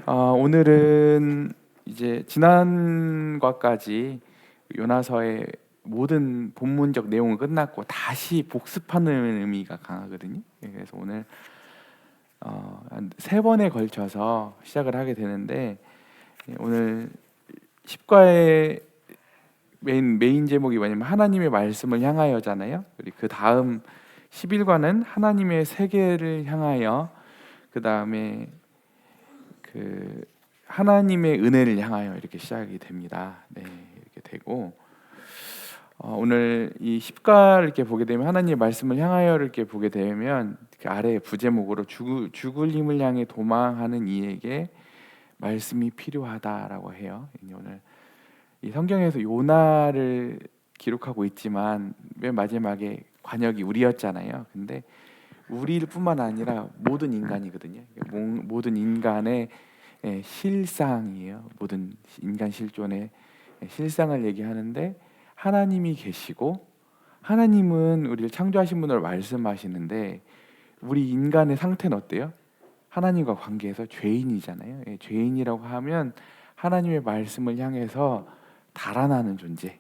오늘은 이제 지난과까지 요나서의 모든 본문적 내용은 끝났고 다시 복습하는 의미가 강하거든요. 그래서 오늘 한 3번에 걸쳐서 시작을 하게 되는데, 오늘 10과의 메인 제목이 뭐냐면 하나님의 말씀을 향하여잖아요. 그리고 그 다음 11과는 하나님의 세계를 향하여, 그 다음에 그 하나님의 은혜를 향하여 이렇게 시작이 됩니다. 네, 이렇게 되고, 오늘 이 10가를 이렇게 보게 되면 하나님의 말씀을 향하여를 이렇게 보게 되면 그 아래 부제목으로 죽을 힘을 향해 도망하는 이에게 말씀이 필요하다라고 해요. 오늘 이 성경에서 요나를 기록하고 있지만 맨 마지막에 관역이 우리였잖아요. 근데 우리일 뿐만 아니라 모든 인간이거든요. 모든 인간의 실상이에요. 모든 인간 실존의 실상을 얘기하는데, 하나님이 계시고 하나님은 우리를 창조하신 분을 말씀하시는데, 우리 인간의 상태는 어때요? 하나님과 관계에서 죄인이잖아요. 죄인이라고 하면 하나님의 말씀을 향해서 달아나는 존재.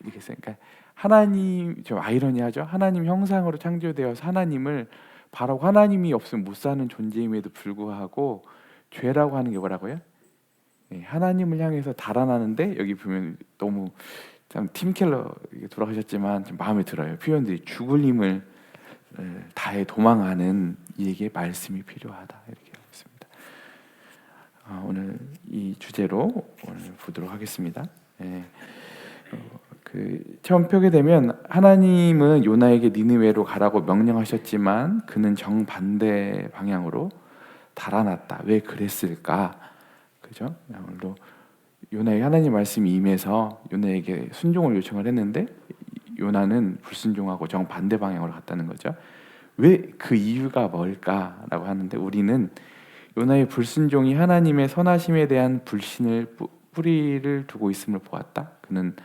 이렇게 그러니까 하나님, 좀 아이러니하죠. 하나님 형상으로 창조되어서 하나님을 바라고 하나님이 없으면 못 사는 존재임에도 불구하고 죄라고 하는 게 뭐라고요? 하나님을 향해서 달아나는데, 여기 보면 너무 참 팀 켈러 돌아가셨지만 좀 마음에 들어요. 표현들이 죽을 힘을 다해 도망하는 이에게 말씀이 필요하다, 이렇게 하고 있습니다. 오늘 이 주제로 오늘 보도록 하겠습니다. 처음 펴게 되면 하나님은 요나에게 니느웨로 가라고 명령하셨지만 그는 정반대 방향으로 달아났다. 왜 그랬을까? 그죠? 오늘도 요나의 하나님 말씀이 임해서 요나에게 순종을 요청을 했는데 요나는 불순종하고 정반대 방향으로 갔다는 거죠. 왜, 그 이유가 뭘까라고 하는데, 우리는 요나의 불순종이 하나님의 선하심에 대한 불신을 뿌리를 두고 있음을 보았다. 그는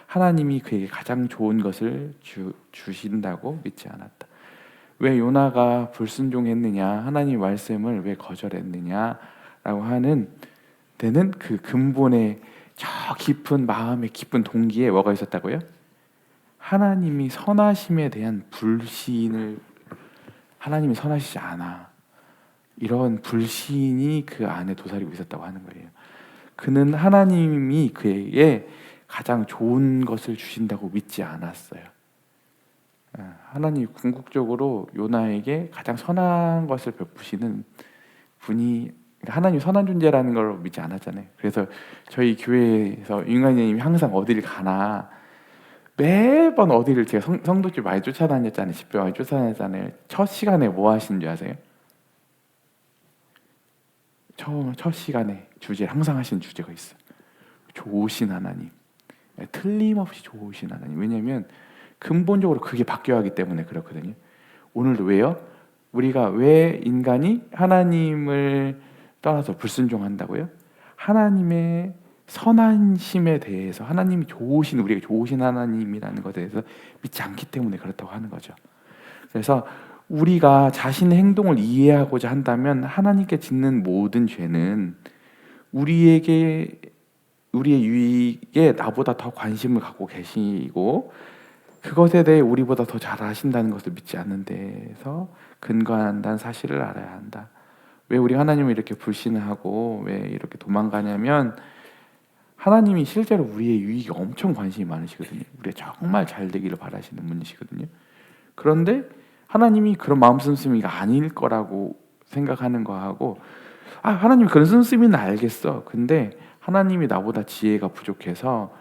하나님이 그에게 가장 좋은 것을 주신다고 믿지 않았다. 왜 요나가 불순종했느냐, 하나님의 말씀을 왜 거절했느냐라고 하는 데는 그 근본의 저 깊은 마음의 깊은 동기에 뭐가 있었다고요? 하나님이 선하심에 대한 불신을, 하나님이 선하시지 않아, 이런 불신이 그 안에 도사리고 있었다고 하는 거예요. 그는 하나님이 그에게 가장 좋은 것을 주신다고 믿지 않았어요. 하나님이 궁극적으로 요나에게 가장 선한 것을 베푸시는 분이, 하나님이 선한 존재라는 걸 믿지 않았잖아요. 그래서 저희 교회에서 윤관님이 항상 어디를 가나 매번 어디를, 제가 성도집 많이 쫓아다녔잖아요. 집회 많이 쫓아다녔잖아요. 첫 시간에 뭐 하시는 줄 아세요? 첫 시간에 항상 하시는 주제가 있어요. 좋으신 하나님. 틀림없이 좋으신 하나님. 왜냐하면 근본적으로 그게 바뀌어야 하기 때문에 그렇거든요. 오늘도 왜요? 우리가 왜 인간이 하나님을 떠나서 불순종한다고요? 하나님의 선하심에 대해서, 하나님이 좋으신, 우리에게 좋으신 하나님이라는 것에 대해서 믿지 않기 때문에 그렇다고 하는 거죠. 그래서 우리가 자신의 행동을 이해하고자 한다면 하나님께 짓는 모든 죄는 우리의 유익에 나보다 더 관심을 갖고 계시고 그것에 대해 우리보다 더 잘 아신다는 것을 믿지 않는 데에서 근거한다는 사실을 알아야 한다. 왜 우리 하나님을 이렇게 불신하고 왜 이렇게 도망가냐면, 하나님이 실제로 우리의 유익에 엄청 관심이 많으시거든요. 우리가 정말 잘 되기를 바라시는 분이시거든요. 그런데 하나님이 그런 마음 씀씀이가 아닐 거라고 생각하는 거하고, 하나님이 그런 씀씀이는 알겠어. 근데 하나님이 나보다 지혜가 부족해서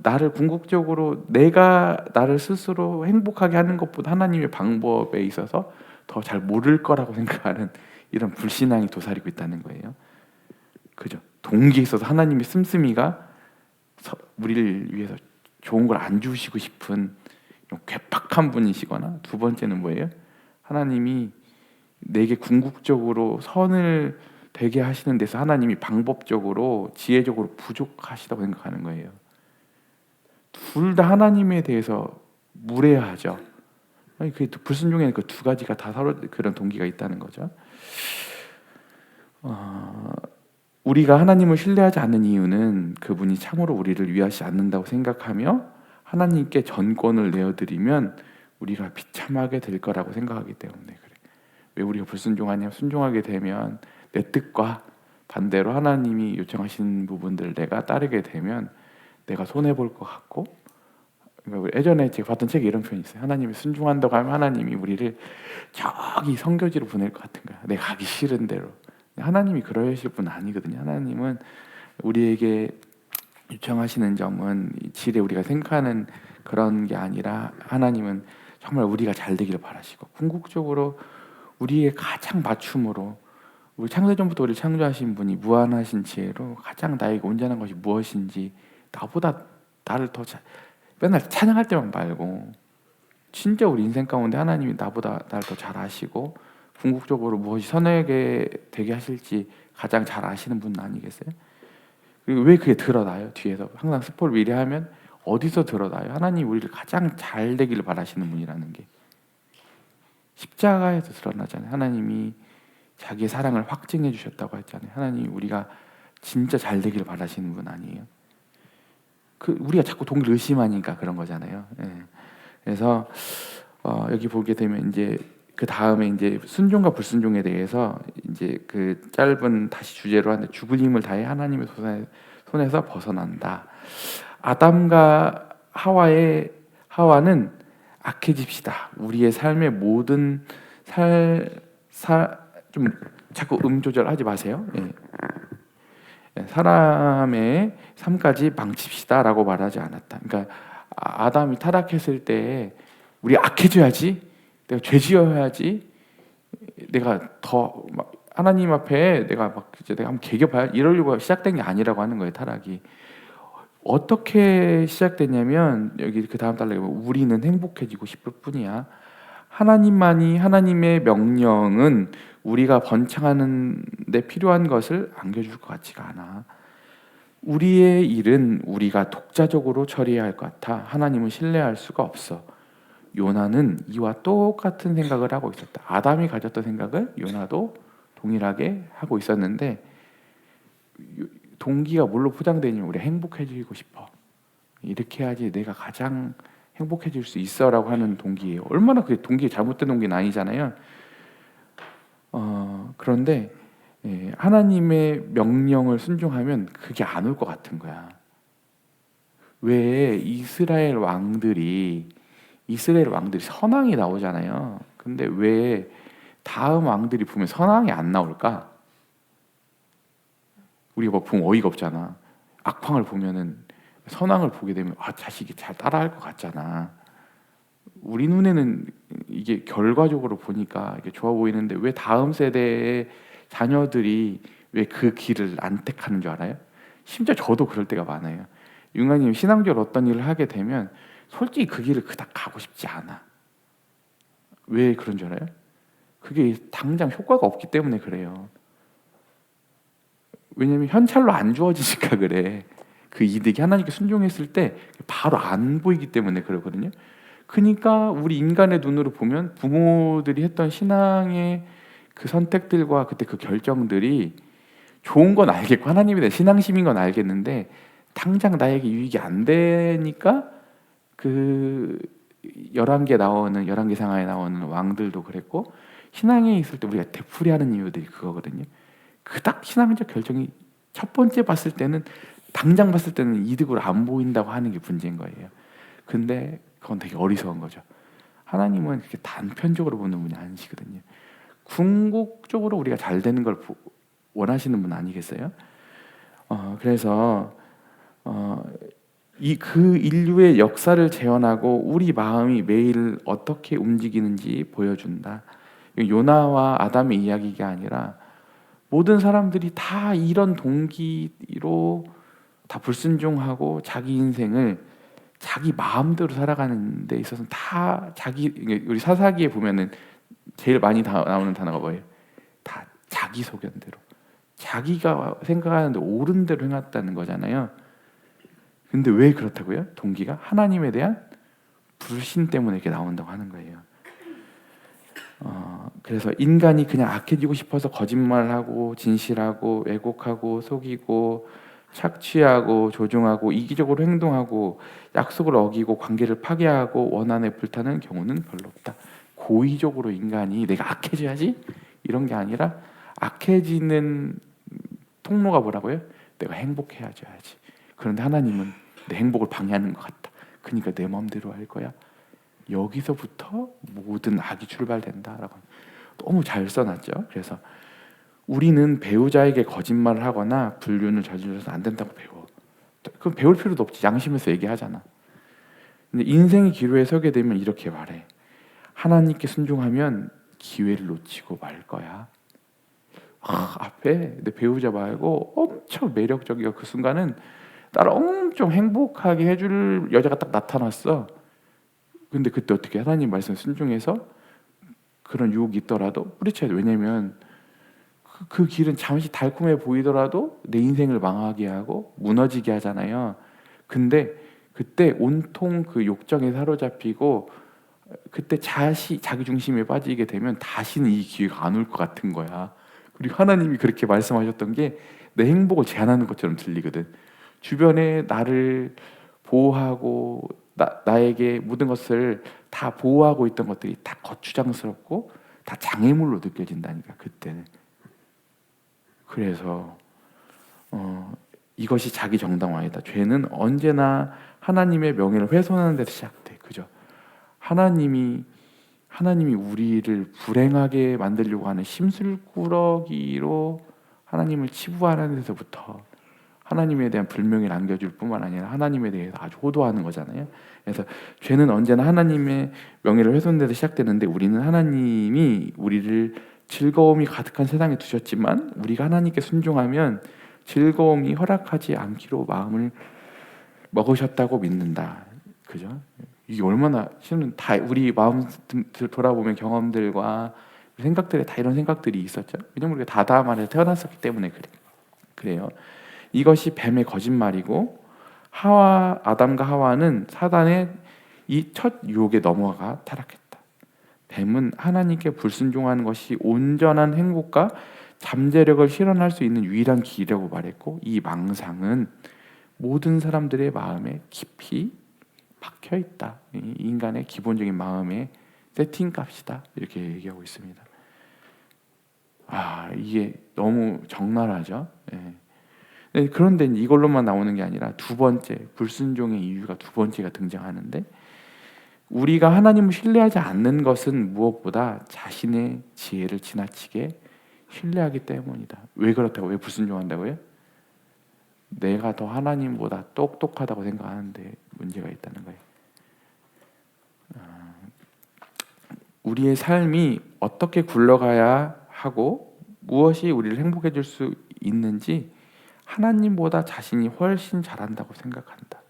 나를 궁극적으로 내가 나를 스스로 행복하게 하는 것보다 하나님의 방법에 있어서 더 잘 모를 거라고 생각하는 이런 불신앙이 도사리고 있다는 거예요. 그죠? 동기에 있어서 하나님의 씀씀이가 우리를 위해서 좋은 걸 안 주시고 싶은 괴팍한 분이시거나, 두 번째는 뭐예요? 하나님이 내게 궁극적으로 선을 되게 하시는 데서 하나님이 방법적으로 지혜적으로 부족하시다고 생각하는 거예요. 둘 다 하나님에 대해서 무례하죠. 그 불순종에는 그 두 가지가 다 서로 그런 동기가 있다는 거죠. 우리가 하나님을 신뢰하지 않는 이유는 그분이 참으로 우리를 위하지 않는다고 생각하며 하나님께 전권을 내어드리면 우리가 비참하게 될 거라고 생각하기 때문에 그래. 왜 우리가 불순종하냐? 순종하게 되면 내 뜻과 반대로 하나님이 요청하시는 부분들 내가 따르게 되면 내가 손해 볼 것 같고, 그러니까 예전에 제가 봤던 책에 이런 표현이 있어요. 하나님이 순종한다고 하면 하나님이 우리를 저기 선교지로 보낼 것 같은 거야. 내가 가기 싫은 대로. 하나님이 그러실 분 아니거든요. 하나님은 우리에게 요청하시는 점은 지레 우리가 생각하는 그런 게 아니라 하나님은 정말 우리가 잘 되기를 바라시고 궁극적으로 우리의 가장 맞춤으로 우리 창세전부터 우리를 창조하신 분이 무한하신 지혜로 가장 나에게 온전한 것이 무엇인지 나보다 나를 더 맨날 찬양할 때만 말고 진짜 우리 인생 가운데 하나님이 나보다 나를 더 잘 아시고 궁극적으로 무엇이 선하게 되게 하실지 가장 잘 아시는 분 아니겠어요? 그리고 왜 그게 드러나요? 뒤에서 항상 스포를 미리 하면 어디서 드러나요? 하나님 우리를 가장 잘 되기를 바라시는 분이라는 게 십자가에서 드러나잖아요. 하나님이 자기의 사랑을 확증해 주셨다고 했잖아요. 하나님 우리가 진짜 잘 되기를 바라시는 분 아니에요? 우리가 자꾸 동기를 의심하니까 그런 거잖아요. 예. 그래서 여기 보게 되면 이제 그 다음에 이제 순종과 불순종에 대해서 이제 그 짧은 다시 주제로 하는데 죽을 힘을 다해 하나님의 손에서 벗어난다. 아담과 하와는 악해집시다. 우리의 삶의 모든 좀 자꾸 조절하지 마세요. 예. 사람의 삶까지 망칩시다라고 말하지 않았다. 그러니까 아담이 타락했을 때 우리 악해져야지, 내가 죄지어야지, 내가 더 막 하나님 앞에 내가 막 이제 내가 한번 개겨봐야 이러려고 시작된 게 아니라고 하는 거예요. 타락이 어떻게 시작됐냐면 여기 그 다음 달락에 보면 우리는 행복해지고 싶을 뿐이야. 하나님만이 하나님의 명령은 우리가 번창하는 데 필요한 것을 안겨줄 것 같지가 않아. 우리의 일은 우리가 독자적으로 처리해야 할 것 같아. 하나님은 신뢰할 수가 없어. 요나는 이와 똑같은 생각을 하고 있었다. 아담이 가졌던 생각을 요나도 동일하게 하고 있었는데 동기가 뭘로 포장되냐면 우리 행복해지고 싶어. 이렇게 해야지 내가 가장 행복해질 수 있어라고 하는 동기예요. 얼마나 그 동기 잘못된 동기는 아니잖아요. 그런데 하나님의 명령을 순종하면 그게 안 올 것 같은 거야. 왜 이스라엘 왕들이 선왕이 나오잖아요. 근데 왜 다음 왕들이 보면 선왕이 안 나올까? 우리가 뭐 보면 어이가 없잖아. 악황을 보면은 선왕을 보게 되면 자식이 잘 따라할 것 같잖아. 우리 눈에는 이게 결과적으로 보니까 이게 좋아 보이는데 왜 다음 세대의 자녀들이 왜 그 길을 안 택하는 줄 알아요? 심지어 저도 그럴 때가 많아요. 융아님 신앙적으로 어떤 일을 하게 되면 솔직히 그 길을 그닥 가고 싶지 않아. 왜 그런 줄 알아요? 그게 당장 효과가 없기 때문에 그래요. 왜냐면 현찰로 안 주어지니까 그래. 그 이득이 하나님께 순종했을 때 바로 안 보이기 때문에 그러거든요. 그러니까 우리 인간의 눈으로 보면 부모들이 했던 신앙의 그 선택들과 그때 그 결정들이 좋은 건 알겠고 하나님에 대한 신앙심인 건 알겠는데 당장 나에게 유익이 안 되니까 그 11개 상하에 나오는 왕들도 그랬고 신앙에 있을 때 우리가 되풀이하는 이유들이 그거거든요. 그닥 신앙적 결정이 첫 번째 봤을 때는 당장 봤을 때는 이득으로 안 보인다고 하는 게 문제인 거예요. 근데 그건 되게 어리석은 거죠. 하나님은 그렇게 단편적으로 보는 분이 아니시거든요. 궁극적으로 우리가 잘 되는 걸 원하시는 분 아니겠어요? 그래서 그 인류의 역사를 재현하고 우리 마음이 매일 어떻게 움직이는지 보여준다. 요나와 아담의 이야기가 아니라 모든 사람들이 다 이런 동기로 다 불순종하고 자기 인생을 자기 마음대로 살아가는 데 있어서 다 우리 사사기에 보면은 제일 많이 나오는 단어가 뭐예요? 다 자기 소견대로 자기가 생각하는데 옳은 대로 행했다는 거잖아요. 근데 왜 그렇다고요? 동기가 하나님에 대한 불신 때문에 이렇게 나온다고 하는 거예요. 그래서 인간이 그냥 악해지고 싶어서 거짓말하고 진실하고 왜곡하고 속이고 착취하고 조종하고 이기적으로 행동하고 약속을 어기고 관계를 파괴하고 원한에 불타는 경우는 별로 없다. 고의적으로 인간이 내가 악해져야지 이런 게 아니라 악해지는 통로가 뭐라고요? 내가 행복해져야지. 그런데 하나님은 내 행복을 방해하는 것 같다. 그러니까 내 마음대로 할 거야. 여기서부터 모든 악이 출발된다라고 너무 잘 써놨죠. 그래서 우리는 배우자에게 거짓말을 하거나 불륜을 저질러서 안 된다고 배워. 그럼 배울 필요도 없지. 양심에서 얘기하잖아. 근데 인생의 기로에 서게 되면 이렇게 말해. 하나님께 순종하면 기회를 놓치고 말 거야. 앞에 내 배우자 말고 엄청 매력적이고 그 순간은 나를 엄청 행복하게 해줄 여자가 딱 나타났어. 근데 그때 어떻게 하나님 말씀 순종해서 그런 유혹이 있더라도 뿌리쳐야 돼. 왜냐면 그 길은 잠시 달콤해 보이더라도 내 인생을 망하게 하고 무너지게 하잖아요. 근데 그때 온통 그 욕정에 사로잡히고 그때 자기 중심에 빠지게 되면 다시는 이 기회가 안 올 것 같은 거야. 그리고 하나님이 그렇게 말씀하셨던 게 내 행복을 제한하는 것처럼 들리거든. 주변에 나를 보호하고 나에게 모든 것을 다 보호하고 있던 것들이 다 거추장스럽고 다 장애물로 느껴진다니까 그때는. 그래서 이것이 자기 정당화이다. 죄는 언제나 하나님의 명예를 훼손하는 데서 시작돼. 그죠? 하나님이 우리를 불행하게 만들려고 하는 심술꾸러기로 하나님을 치부하는 데서부터 하나님에 대한 불명예를 안겨줄 뿐만 아니라 하나님에 대해서 아주 호도하는 거잖아요. 그래서 죄는 언제나 하나님의 명예를 훼손하는 데서 시작되는데 우리는 하나님이 우리를 즐거움이 가득한 세상에 두셨지만 우리가 하나님께 순종하면 즐거움이 허락하지 않기로 마음을 먹으셨다고 믿는다. 그죠? 이게 얼마나 실은 다 우리 마음 돌아보면 경험들과 생각들에 다 이런 생각들이 있었죠. 왜냐면 우리가 다다음 안에서 태어났었기 때문에 그래요. 이것이 뱀의 거짓말이고 아담과 하와는 사단의 이 첫 유혹에 넘어가 타락했다. 뱀은 하나님께 불순종하는 것이 온전한 행복과 잠재력을 실현할 수 있는 유일한 길이라고 말했고 이 망상은 모든 사람들의 마음에 깊이 박혀 있다. 이 인간의 기본적인 마음의 세팅값이다. 이렇게 얘기하고 있습니다. 이게 너무 적나라하죠. 그런데 이걸로만 나오는 게 아니라 두 번째 불순종의 이유가 두 번째가 등장하는데 우리가 하나님을 신뢰하지 않는 것은 무엇보다 자신의 지혜를 지나치게 신뢰하기 때문이다. 왜 그렇다고? 왜 불순종한다고요? 내가 더 하나님보다 똑똑하다고 생각하는데 문제가 있다는 거예요. 우리의 삶이 어떻게 굴러가야 하고 무엇이 우리를 행복해 줄 수 있는지 하나님보다 자신이 훨씬 잘한다고 생각한다.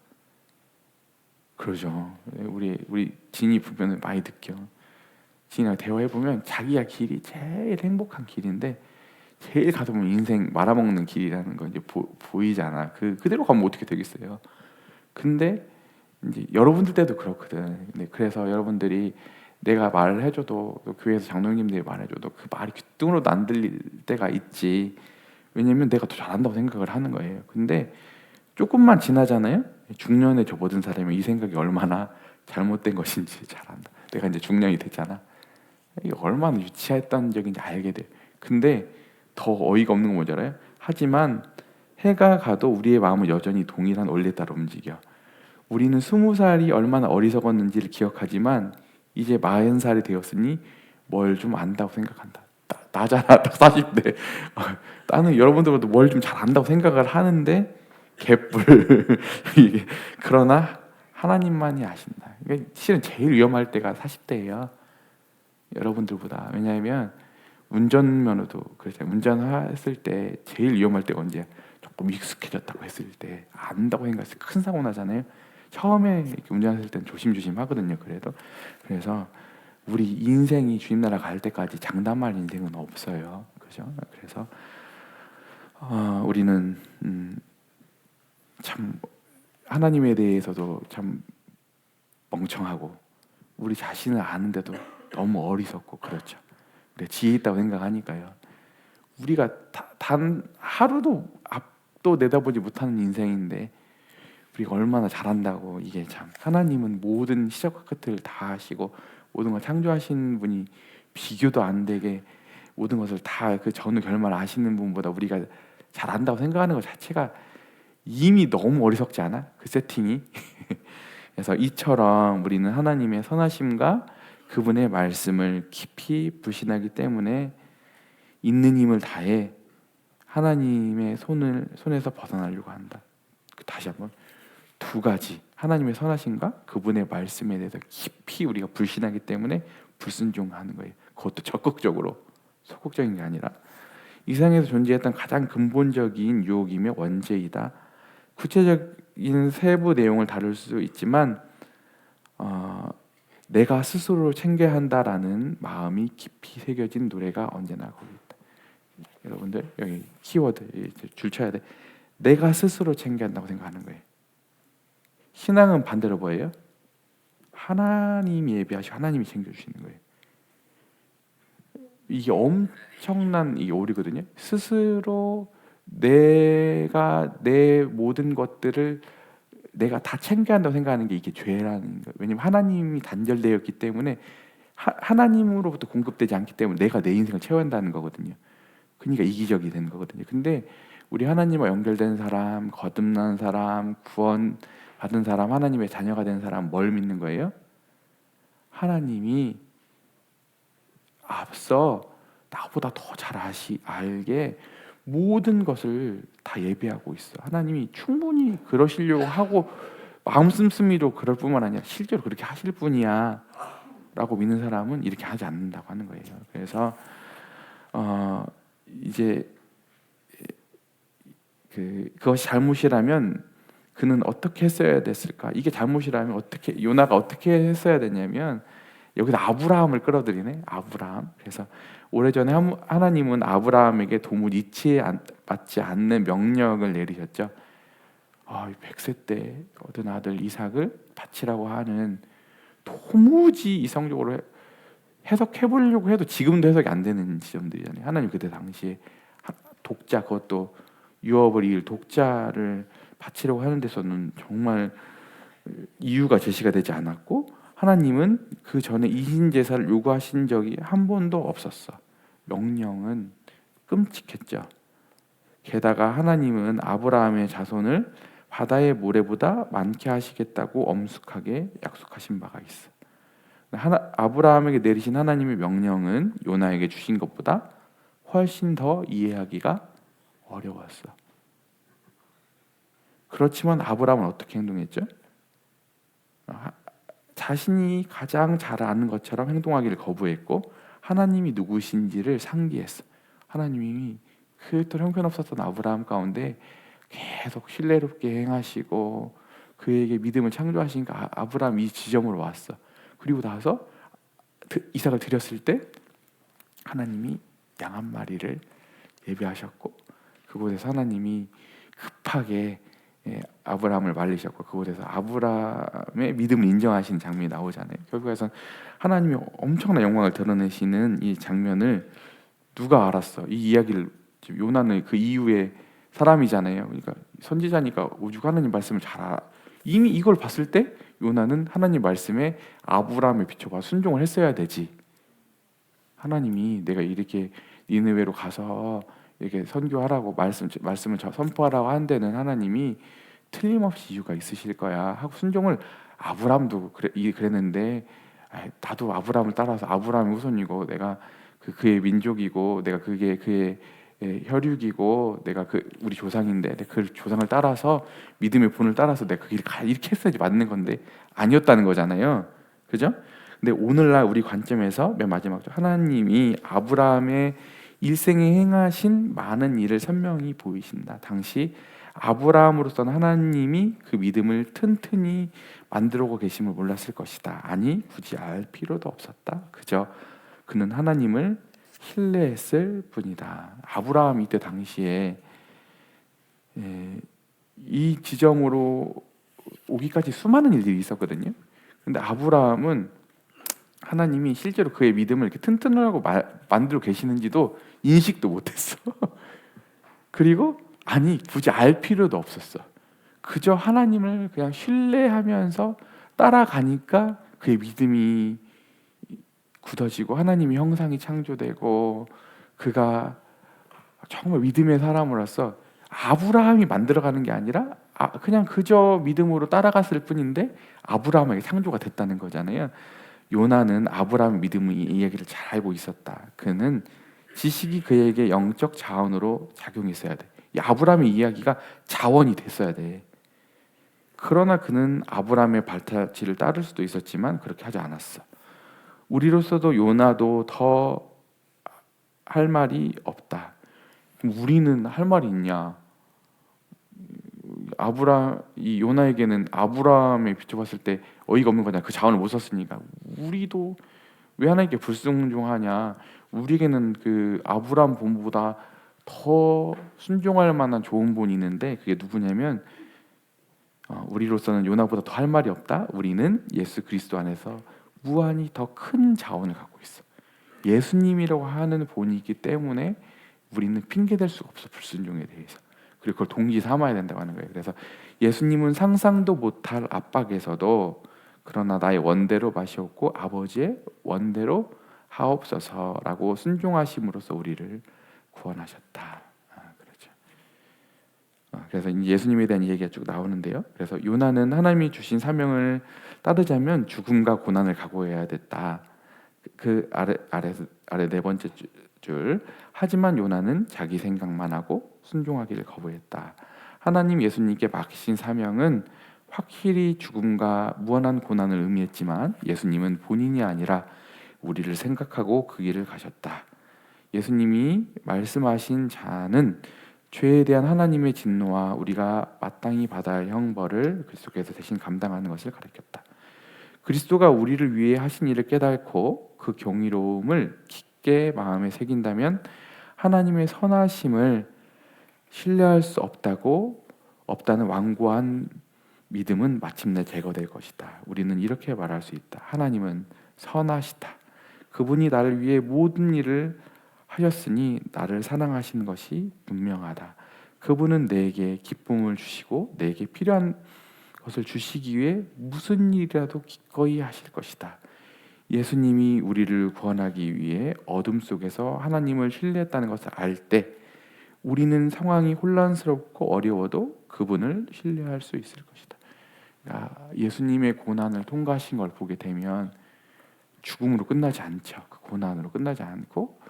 그러죠. 우리 진이 보면 많이 느껴. 진이랑 대화해 보면 자기가 길이 제일 행복한 길인데 제일 가다 보면 인생 말아먹는 길이라는 거 이제 보이잖아. 그대로 가면 어떻게 되겠어요? 근데 이제 여러분들 때도 그렇거든. 그래서 여러분들이 내가 말을 해줘도 교회에서 장로님들이 말해줘도 그 말이 귀뚱으로도 안 들릴 때가 있지. 왜냐면 내가 더 잘한다고 생각을 하는 거예요. 근데 조금만 지나잖아요. 중년에 접어든 사람이 이 생각이 얼마나 잘못된 것인지 잘 안다. 내가 이제 중년이 됐잖아. 이게 얼마나 유치했던 적인지 알게 돼. 근데 더 어이가 없는 건 뭔지 알아요? 하지만 해가 가도 우리의 마음은 여전히 동일한 원리에 따라 움직여. 우리는 20살이 얼마나 어리석었는지를 기억하지만 이제 40살이 되었으니 뭘 좀 안다고 생각한다. 나잖아, 딱 40대. 나는 여러분들보다 뭘 좀 잘 안다고 생각을 하는데 개뿔. 그러나 하나님만이 아신다. 그러니까 실은 제일 위험할 때가 40대예요. 여러분들보다. 왜냐하면 운전면허도 그렇잖아요. 운전했을 때 제일 위험할 때가 언제야? 조금 익숙해졌다고 했을 때 안다고 생각했을 때 큰 사고 나잖아요. 처음에 이렇게 운전했을 때는 조심조심 하거든요. 그래서 우리 인생이 주님 나라 갈 때까지 장담할 인생은 없어요. 그죠? 그래서 우리는 참 하나님에 대해서도 참 멍청하고 우리 자신을 아는데도 너무 어리석고 그렇죠. 우리가 지혜 있다고 생각하니까요. 우리가 단 하루도 앞도 내다보지 못하는 인생인데 우리가 얼마나 잘한다고. 이게 참, 하나님은 모든 시작과 끝을 다 하시고 모든 걸 창조하신 분이 비교도 안 되게 모든 것을 다 그 전후 결말 아시는 분보다 우리가 잘한다고 생각하는 것 자체가 이미 너무 어리석지 않아? 그 세팅이. 그래서 이처럼 우리는 하나님의 선하심과 그분의 말씀을 깊이 불신하기 때문에 있는 힘을 다해 하나님의 손에서 벗어나려고 한다. 다시 한번, 두 가지, 하나님의 선하심과 그분의 말씀에 대해서 깊이 우리가 불신하기 때문에 불순종하는 거예요. 그것도 적극적으로, 소극적인 게 아니라. 이 세상에서 존재했던 가장 근본적인 유혹이며 원죄이다. 구체적인 세부 내용을 다룰 수 있지만 내가 스스로 챙겨야 한다라는 마음이 깊이 새겨진 노래가 언제나 거기 있다. 여러분들 여기 키워드 줄 쳐야 돼. 내가 스스로 챙겨야 한다고 생각하는 거예요. 신앙은 반대로 뭐예요? 하나님이 예비하시고 하나님이 챙겨주시는 거예요. 이게 엄청난 이 오류거든요. 스스로 내가 내 모든 것들을 내가 다 챙겨야 한다고 생각하는 게 이게 죄라는 거예요. 왜냐면 하나님이 단절되었기 때문에 하나님으로부터 공급되지 않기 때문에 내가 내 인생을 채워야 한다는 거거든요. 그러니까 이기적이 되는 거거든요. 근데 우리 하나님과 연결된 사람, 거듭난 사람, 구원 받은 사람, 하나님의 자녀가 된 사람, 뭘 믿는 거예요? 하나님이 앞서 나보다 더 잘 알게 모든 것을 다 예비하고 있어. 하나님이 충분히 그러시려고 하고 마음 씀씀이도 그럴 뿐만 아니라 실제로 그렇게 하실 분이야 라고 믿는 사람은 이렇게 하지 않는다고 하는 거예요. 그래서 이제 그것이 잘못이라면 그는 어떻게 했어야 됐을까? 이게 잘못이라면 요나가 어떻게 했어야 되냐면, 여기서 아브라함을 끌어들이네. 아브라함. 그래서 오래전에 하나님은 아브라함에게 도무지 이치받지 않는 명령을 내리셨죠. 100세 때 얻은 아들 이삭을 바치라고 하는, 도무지 이성적으로 해석해 보려고 해도 지금도 해석이 안 되는 지점들이잖아요. 하나님 그때 당시에 독자, 그것도 유업을 이을 독자를 바치려고 하는 데서는 정말 이유가 제시가 되지 않았고, 하나님은 그 전에 이신 제사를 요구하신 적이 한 번도 없었어. 명령은 끔찍했죠. 게다가 하나님은 아브라함의 자손을 바다의 모래보다 많게 하시겠다고 엄숙하게 약속하신 바가 있어. 아브라함에게 내리신 하나님의 명령은 요나에게 주신 것보다 훨씬 더 이해하기가 어려웠어. 그렇지만 아브라함은 어떻게 행동했죠? 자신이 가장 잘 아는 것처럼 행동하기를 거부했고 하나님이 누구신지를 상기했어. 하나님이 그토록 형편없었던 아브라함 가운데 계속 신뢰롭게 행하시고 그에게 믿음을 창조하시니까 아브라함이 이 지점으로 왔어. 그리고 나서 이삭을 드렸을 때 하나님이 양 한 마리를 예비하셨고, 그곳에서 하나님이 급하게 아브라함을 말리셨고, 그곳에서 아브라함의 믿음을 인정하시는 장면이 나오잖아요. 결국에선 하나님이 엄청난 영광을 드러내시는 이 장면을 누가 알았어? 이 이야기를, 요나는 그 이후에 사람이잖아요. 그러니까 선지자니까 오죽 하나님 말씀을 잘 알아. 이미 이걸 봤을 때 요나는 하나님 말씀에 아브라함을 비춰봐 순종을 했어야 되지. 하나님이 내가 이렇게 니느웨로 가서 이렇게 선교하라고 말씀을 선포하라고 한 데는 하나님이 틀림없이 이유가 있으실 거야 하고 순종을, 아브라함도 그랬는데 나도 아브라함을 따라서, 아브라함이 우선이고 내가 그의 민족이고 내가 그게 그의 혈육이고 내가 우리 조상인데 그 조상을 따라서 믿음의 본을 따라서 내가 그 길을 이렇게 했어야지 맞는 건데 아니었다는 거잖아요. 그죠? 근데 오늘날 우리 관점에서 맨 마지막, 하나님이 아브라함의 일생에 행하신 많은 일을 선명히 보이신다. 당시 아브라함으로서는 하나님이 그 믿음을 튼튼히 만들어오고 계심을 몰랐을 것이다. 아니, 굳이 알 필요도 없었다. 그저 그는 하나님을 신뢰했을 뿐이다. 아브라함이 이때 당시에 이 지점으로 오기까지 수많은 일들이 있었거든요. 근데 아브라함은 하나님이 실제로 그의 믿음을 이렇게 튼튼하고 만들고 계시는지도 인식도 못했어. 그리고 아니 굳이 알 필요도 없었어. 그저 하나님을 그냥 신뢰하면서 따라가니까 그의 믿음이 굳어지고 하나님의 형상이 창조되고 그가 정말 믿음의 사람으로서 아브라함이 만들어가는 게 아니라 그냥 그저 믿음으로 따라갔을 뿐인데 아브라함에게 창조가 됐다는 거잖아요. 요나는 아브라함의 믿음의 이야기를 잘 알고 있었다. 그는 지식이 그에게 영적 자원으로 작용했어야 돼. 이 아브라함의 이야기가 자원이 됐어야 돼. 그러나 그는 아브라함의 발자취를 따를 수도 있었지만 그렇게 하지 않았어. 우리로서도 요나도 더 할 말이 없다. 우리는 할 말이 있냐? 이 요나에게는 아브라함에 비춰봤을 때 어이가 없는 거냐? 그 자원을 못 썼으니까. 우리도 왜 하나님께 불순종하냐? 우리에게는 그 아브라함 본보다 더 순종할 만한 좋은 본이 있는데 그게 누구냐면 우리로서는 요나보다 더 할 말이 없다. 우리는 예수 그리스도 안에서 무한히 더 큰 자원을 갖고 있어. 예수님이라고 하는 본이 있기 때문에 우리는 핑계댈 수가 없어. 불순종에 대해서. 그리고 그걸 동기 삼아야 된다고 하는 거예요. 그래서 예수님은 상상도 못할 압박에서도 그러나 나의 원대로 마시옵고 아버지의 원대로 하옵소서라고 순종하심으로써 우리를 구원하셨다. 그렇죠. 그래서 예수님에 대한 얘기가 쭉 나오는데요. 그래서 요나는 하나님이 주신 사명을 따르자면 죽음과 고난을 각오해야 됐다. 그 아래 네 번째 줄. 하지만 요나는 자기 생각만 하고 순종하기를 거부했다. 하나님 예수님께 맡기신 사명은 확실히 죽음과 무한한 고난을 의미했지만 예수님은 본인이 아니라 우리를 생각하고 그 길을 가셨다. 예수님이 말씀하신 자는 죄에 대한 하나님의 진노와 우리가 마땅히 받아야 할 형벌을 그리스도께서 대신 감당하는 것을 가르쳤다. 그리스도가 우리를 위해 하신 일을 깨닫고 그 경이로움을 깊게 마음에 새긴다면 하나님의 선하심을 신뢰할 수 없다는 완고한 믿음은 마침내 제거될 것이다. 우리는 이렇게 말할 수 있다. 하나님은 선하시다. 그분이 나를 위해 모든 일을 하셨으니 나를 사랑하시는 것이 분명하다. 그분은 내게 기쁨을 주시고 내게 필요한 것을 주시기 위해 무슨 일이라도 기꺼이 하실 것이다. 예수님이 우리를 구원하기 위해 어둠 속에서 하나님을 신뢰했다는 것을 알 때 우리는 상황이 혼란스럽고 어려워도 그분을 신뢰할 수 있을 것이다. 그러니까 예수님의 고난을 통과하신 걸 보게 되면 죽음으로 끝나지 않죠. 그 고난으로 끝나지 않고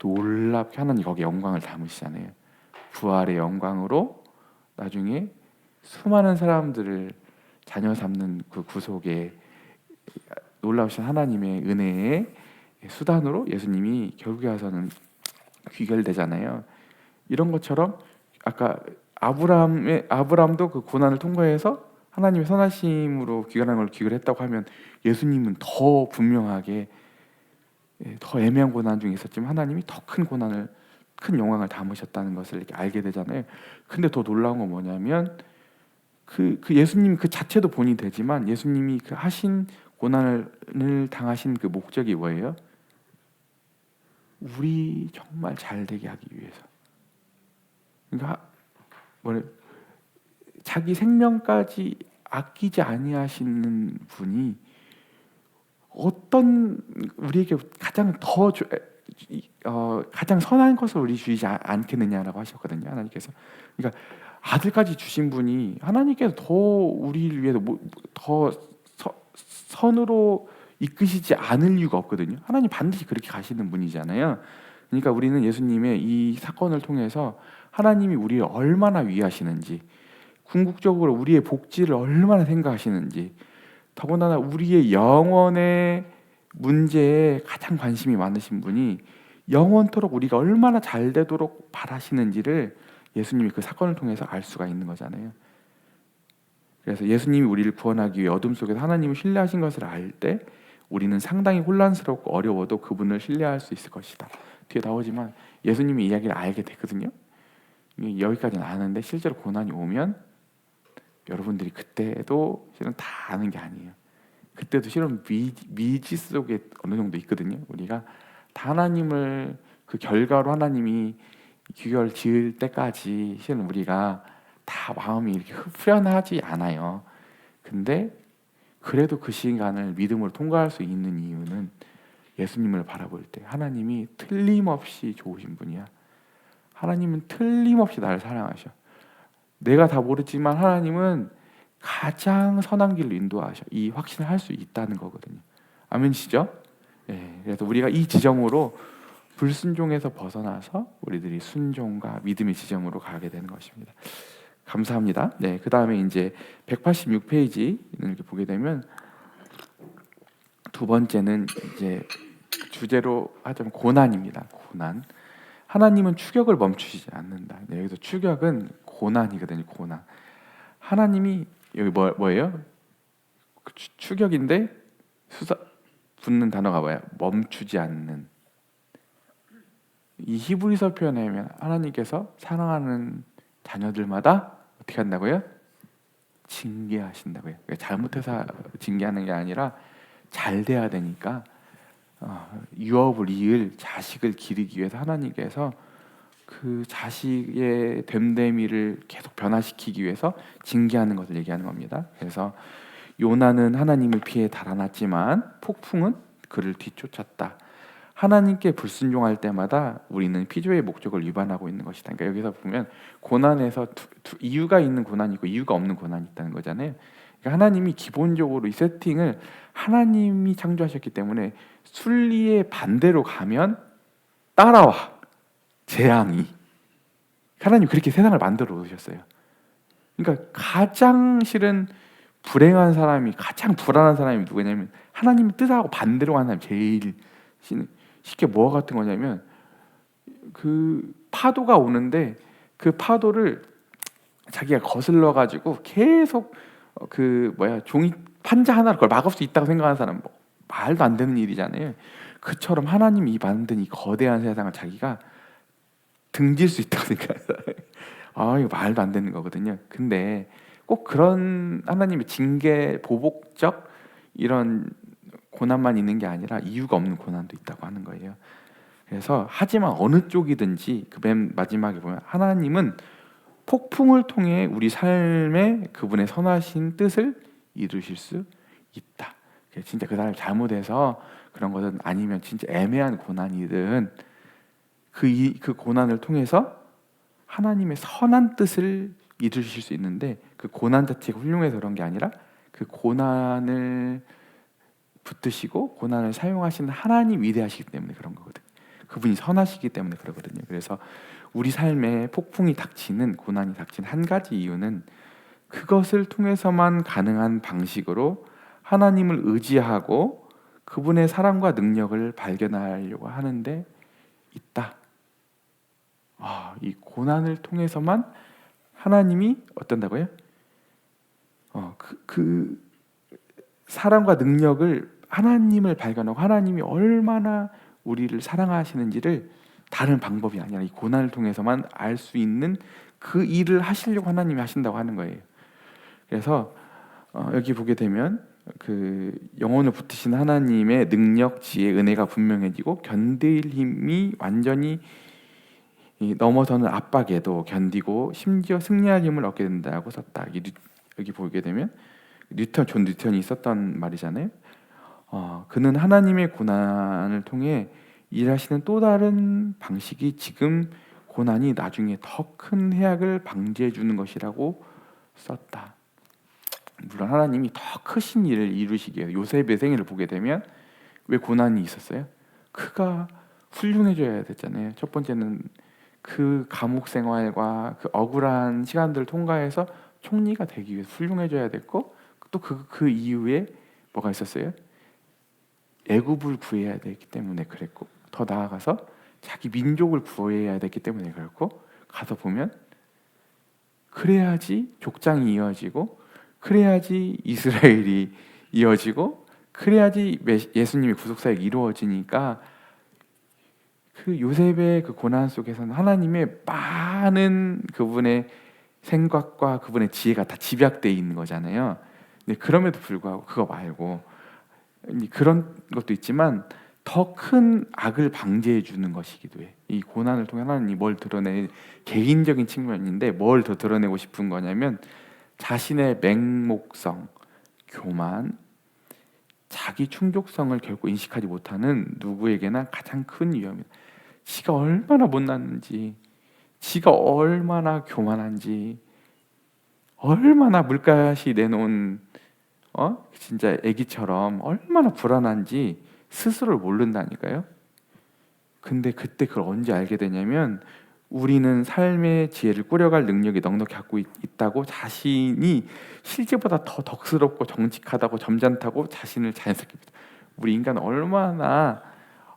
놀랍게 하나님 거기에 영광을 담으시잖아요. 부활의 영광으로 나중에 수많은 사람들을 자녀 삼는 그 구속에 놀라우신 하나님의 은혜의 수단으로 예수님이 결국에 와서는 귀결되잖아요. 이런 것처럼 아까 아브라함도 그 고난을 통과해서 하나님의 선하심으로 귀결한 걸 귀결했다고 하면 예수님은 더 분명하게 더 애매한 고난 중에 있었지만 하나님이 더 큰 영광을 담으셨다는 것을 이렇게 알게 되잖아요. 근데 더 놀라운 건 뭐냐면 그 예수님 그 자체도 본이 되지만 예수님이 그 하신 고난을 당하신 그 목적이 뭐예요? 우리 정말 잘 되게 하기 위해서. 그러니까 자기 생명까지 아끼지 아니하시는 분이 어떤 우리에게 가장 선한 것을 우리 주시지 않겠느냐라고 하셨거든요. 하나님께서. 그러니까 아들까지 주신 분이 하나님께서 더 우리를 위해서 더 선으로 이끄시지 않을 이유가 없거든요. 하나님 반드시 그렇게 가시는 분이잖아요. 그러니까 우리는 예수님의 이 사건을 통해서 하나님이 우리를 얼마나 위하시는지, 궁극적으로 우리의 복지를 얼마나 생각하시는지, 더군다나 우리의 영혼의 문제에 가장 관심이 많으신 분이 영원토록 우리가 얼마나 잘 되도록 바라시는지를 예수님이 그 사건을 통해서 알 수가 있는 거잖아요. 그래서 예수님이 우리를 구원하기 위해 어둠 속에서 하나님을 신뢰하신 것을 알 때 우리는 상당히 혼란스럽고 어려워도 그분을 신뢰할 수 있을 것이다. 뒤에 나오지만 예수님의 이야기를 알게 되거든요. 여기까지는 아는데 실제로 고난이 오면 여러분들이 그때도 실은 다 아는 게 아니에요. 그때도 실은 미지 속에 어느 정도 있거든요. 우리가 다 하나님을 그 결과로 하나님이 규결 지을 때까지 실은 우리가 다 마음이 이렇게 후련하지 않아요. 근데 그래도 그 시간을 믿음으로 통과할 수 있는 이유는 예수님을 바라볼 때 하나님이 틀림없이 좋으신 분이야. 하나님은 틀림없이 나를 사랑하셔. 내가 다 모르지만 하나님은 가장 선한 길로 인도하셔. 이 확신을 할 수 있다는 거거든요. 아멘시죠? 예, 그래서 우리가 이 지점으로 불순종에서 벗어나서 우리들이 순종과 믿음의 지점으로 가게 되는 것입니다. 감사합니다. 네, 그 다음에 이제 186페이지를 이렇게 보게 되면 두 번째는 이제 주제로 하자면 고난입니다. 고난. 하나님은 추격을 멈추시지 않는다. 네, 여기서 추격은 고난이거든요. 고난. 하나님이 여기 뭐예요? 추격인데 붙는 단어가 뭐야? 멈추지 않는. 이 히브리서 표현에 하면 하나님께서 사랑하는 자녀들마다 어떻게 한다고요? 징계하신다고요. 잘못해서 징계하는 게 아니라 잘 돼야 되니까 유업을 이을 자식을 기르기 위해서 하나님께서 그 자식의 됨됨이를 계속 변화시키기 위해서 징계하는 것을 얘기하는 겁니다. 그래서 요나는 하나님을 피해 달아났지만 폭풍은 그를 뒤쫓았다. 하나님께 불순종할 때마다 우리는 피조의 목적을 위반하고 있는 것이다. 그러니까 여기서 보면 고난에서 이유가 있는 고난이 있고 이유가 없는 고난이 있다는 거잖아요. 그러니까 하나님이 기본적으로 이 세팅을 하나님이 창조하셨기 때문에 순리의 반대로 가면 따라와. 재앙이. 하나님 그렇게 세상을 만들어 놓으셨어요. 그러니까 가장 실은 불행한 사람이, 가장 불안한 사람이 누구냐면 하나님의 뜻하고 반대로 가는 사람이 제일 쉽게 뭐가 같은 거냐면 그 파도가 오는데 그 파도를 자기가 거슬러 가지고 계속 종이 판자 하나를 그걸 막을 수 있다고 생각하는 사람 말도 안 되는 일이잖아요. 그처럼 하나님이 만든 이 거대한 세상을 자기가 등질 수 있다고 생각하는 사람. 이거 말도 안 되는 거거든요. 근데 꼭 그런 하나님의 징계, 보복적 이런 고난만 있는 게 아니라 이유가 없는 고난도 있다고 하는 거예요. 그래서 하지만 어느 쪽이든지 그 맨 마지막에 보면 하나님은 폭풍을 통해 우리 삶에 그분의 선하신 뜻을 이루실 수 있다. 진짜 그 사람이 잘못해서 그런 것은 아니면 진짜 애매한 고난이든 그 고난을 통해서 하나님의 선한 뜻을 이루실 수 있는데 그 고난 자체가 훌륭해서 그런 게 아니라 그 고난을 붙드시고 고난을 사용하시는 하나님 위대하시기 때문에 그런 거거든요. 그분이 선하시기 때문에 그러거든요. 그래서 우리 삶에 폭풍이 닥치는, 고난이 닥치는 한 가지 이유는 그것을 통해서만 가능한 방식으로 하나님을 의지하고 그분의 사랑과 능력을 발견하려고 하는데 있다. 이 고난을 통해서만 하나님이 어떤다고요? 그 사랑과 능력을 하나님을 발견하고 하나님이 얼마나 우리를 사랑하시는지를 다른 방법이 아니라 이 고난을 통해서만 알 수 있는 그 일을 하시려고 하나님이 하신다고 하는 거예요. 그래서 여기 보게 되면 그 영혼을 붙드신 하나님의 능력, 지혜, 은혜가 분명해지고 견딜 힘이 완전히 넘어서는 압박에도 견디고 심지어 승리할 힘을 얻게 된다고 썼다. 여기 보게 되면 존 뉴턴이 썼던 말이잖아요. 그는 하나님의 고난을 통해 일하시는 또 다른 방식이 지금 고난이 나중에 더 큰 해악을 방지해 주는 것이라고 썼다. 물론 하나님이 더 크신 일을 이루시기 위해 요셉의 생애를 보게 되면 왜 고난이 있었어요? 그가 훌륭해져야 됐잖아요. 첫 번째는 그 감옥 생활과 그 억울한 시간들을 통과해서 총리가 되기 위해서 훌륭해져야 됐고 또 그 이후에 뭐가 있었어요? 애굽을 구해야 되기 때문에 그랬고 더 나아가서 자기 민족을 구해야 됐기 때문에 그랬고 가서 보면 그래야지 족장이 이어지고 그래야지 이스라엘이 이어지고 그래야지 예수님의 구속사역이 이루어지니까 그 요셉의 그 고난 속에서는 하나님의 많은 그분의 생각과 그분의 지혜가 다 집약되어 있는 거잖아요. 근데 그럼에도 불구하고 그거 말고 그런 것도 있지만 더 큰 악을 방지해 주는 것이기도 해. 이 고난을 통해 하나님이 뭘 드러내 개인적인 측면인데 뭘 더 드러내고 싶은 거냐면 자신의 맹목성, 교만, 자기 충족성을 결코 인식하지 못하는 누구에게나 가장 큰 위험이다. 지가 얼마나 못났는지, 지가 얼마나 교만한지, 얼마나 물가시 내놓은 진짜 애기처럼 얼마나 불안한지 스스로를 모른다니까요. 근데 그때 그걸 언제 알게 되냐면 우리는 삶의 지혜를 꾸려갈 능력이 넉넉히 갖고 있다고 자신이 실제보다 더 덕스럽고 정직하다고 점잖다고 자신을 자연스럽게 우리 인간은 얼마나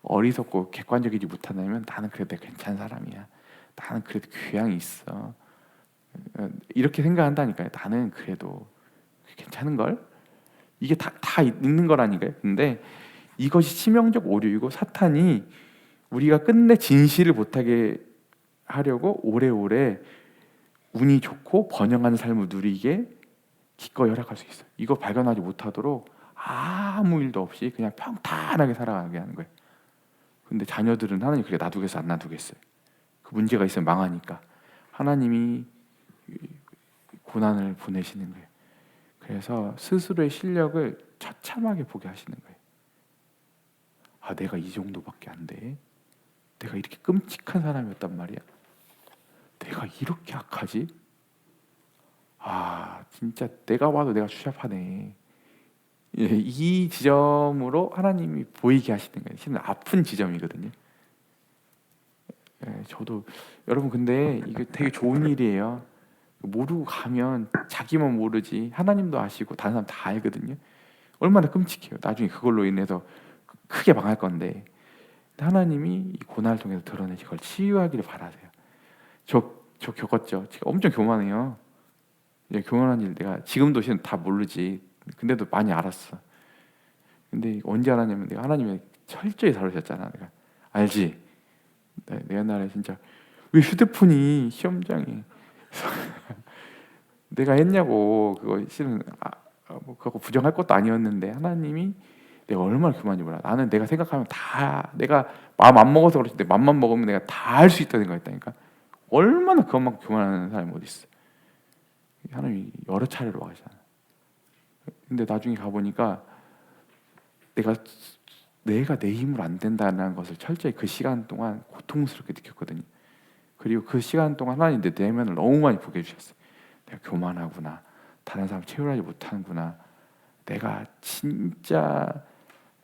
어리석고 객관적이지 못하냐면 나는 그래도 내가 괜찮은 사람이야. 나는 그래도 교양이 있어. 이렇게 생각한다니까요. 나는 그래도 괜찮은걸? 이게 다 있는 거라니까요. 근데 이것이 치명적 오류이고 사탄이 우리가 끝내 진실을 못하게 하려고 오래오래 운이 좋고 번영하는 삶을 누리게 기꺼이 허락할 수 있어요. 이거 발견하지 못하도록 아무 일도 없이 그냥 평탄하게 살아가게 하는 거예요. 근데 자녀들은 하나님 그렇게 놔두겠어 안 놔두겠어요? 그 문제가 있으면 망하니까 하나님이 고난을 보내시는 거예요. 그래서 스스로의 실력을 처참하게 보게 하시는 거예요. 아, 내가 이 정도밖에 안 돼. 내가 이렇게 끔찍한 사람이었단 말이야. 내가 이렇게 악하지? 아, 진짜 내가 봐도 내가 추잡하네. 예, 이 지점으로 하나님이 보이게 하시는 거예요. 실은 아픈 지점이거든요. 예, 저도 여러분 근데 이게 되게 좋은 일이에요. 모르고 가면 자기만 모르지 하나님도 아시고 다른 사람 다 알거든요. 얼마나 끔찍해요. 나중에 그걸로 인해서 크게 망할 건데 하나님이 이 고난을 통해서 드러내시 그걸 치유하기를 바라세요. 저 겪었죠. 제가 엄청 교만해요. 교만한 일 내가 지금도 실은 다 모르지. 근데도 많이 알았어. 근데 언제 알았냐면 내가 하나님이 철저히 다루셨잖아. 내가 알지. 내 옛날에 진짜 왜 휴대폰이 시험장에 내가 했냐고. 그거 실은 뭐 그거 부정할 것도 아니었는데 하나님이 내가 얼마나 교만인지 몰라. 나는 내가 생각하면 다 내가 마음 안 먹어서 그렇지 내 맘만 먹으면 내가 다 할 수 있다 생각했다니까. 얼마나 그것만큼 교만하는 사람이 어디 있어. 하나님이 여러 차례로 와가잖아. 근데 나중에 가보니까 내가 내 힘으로 안 된다는 것을 철저히 그 시간 동안 고통스럽게 느꼈거든요. 그리고 그 시간 동안 하나님 내 내면을 너무 많이 보게 해주셨어요. 내가 교만하구나. 다른 사람 채울하지 못하는구나. 내가 진짜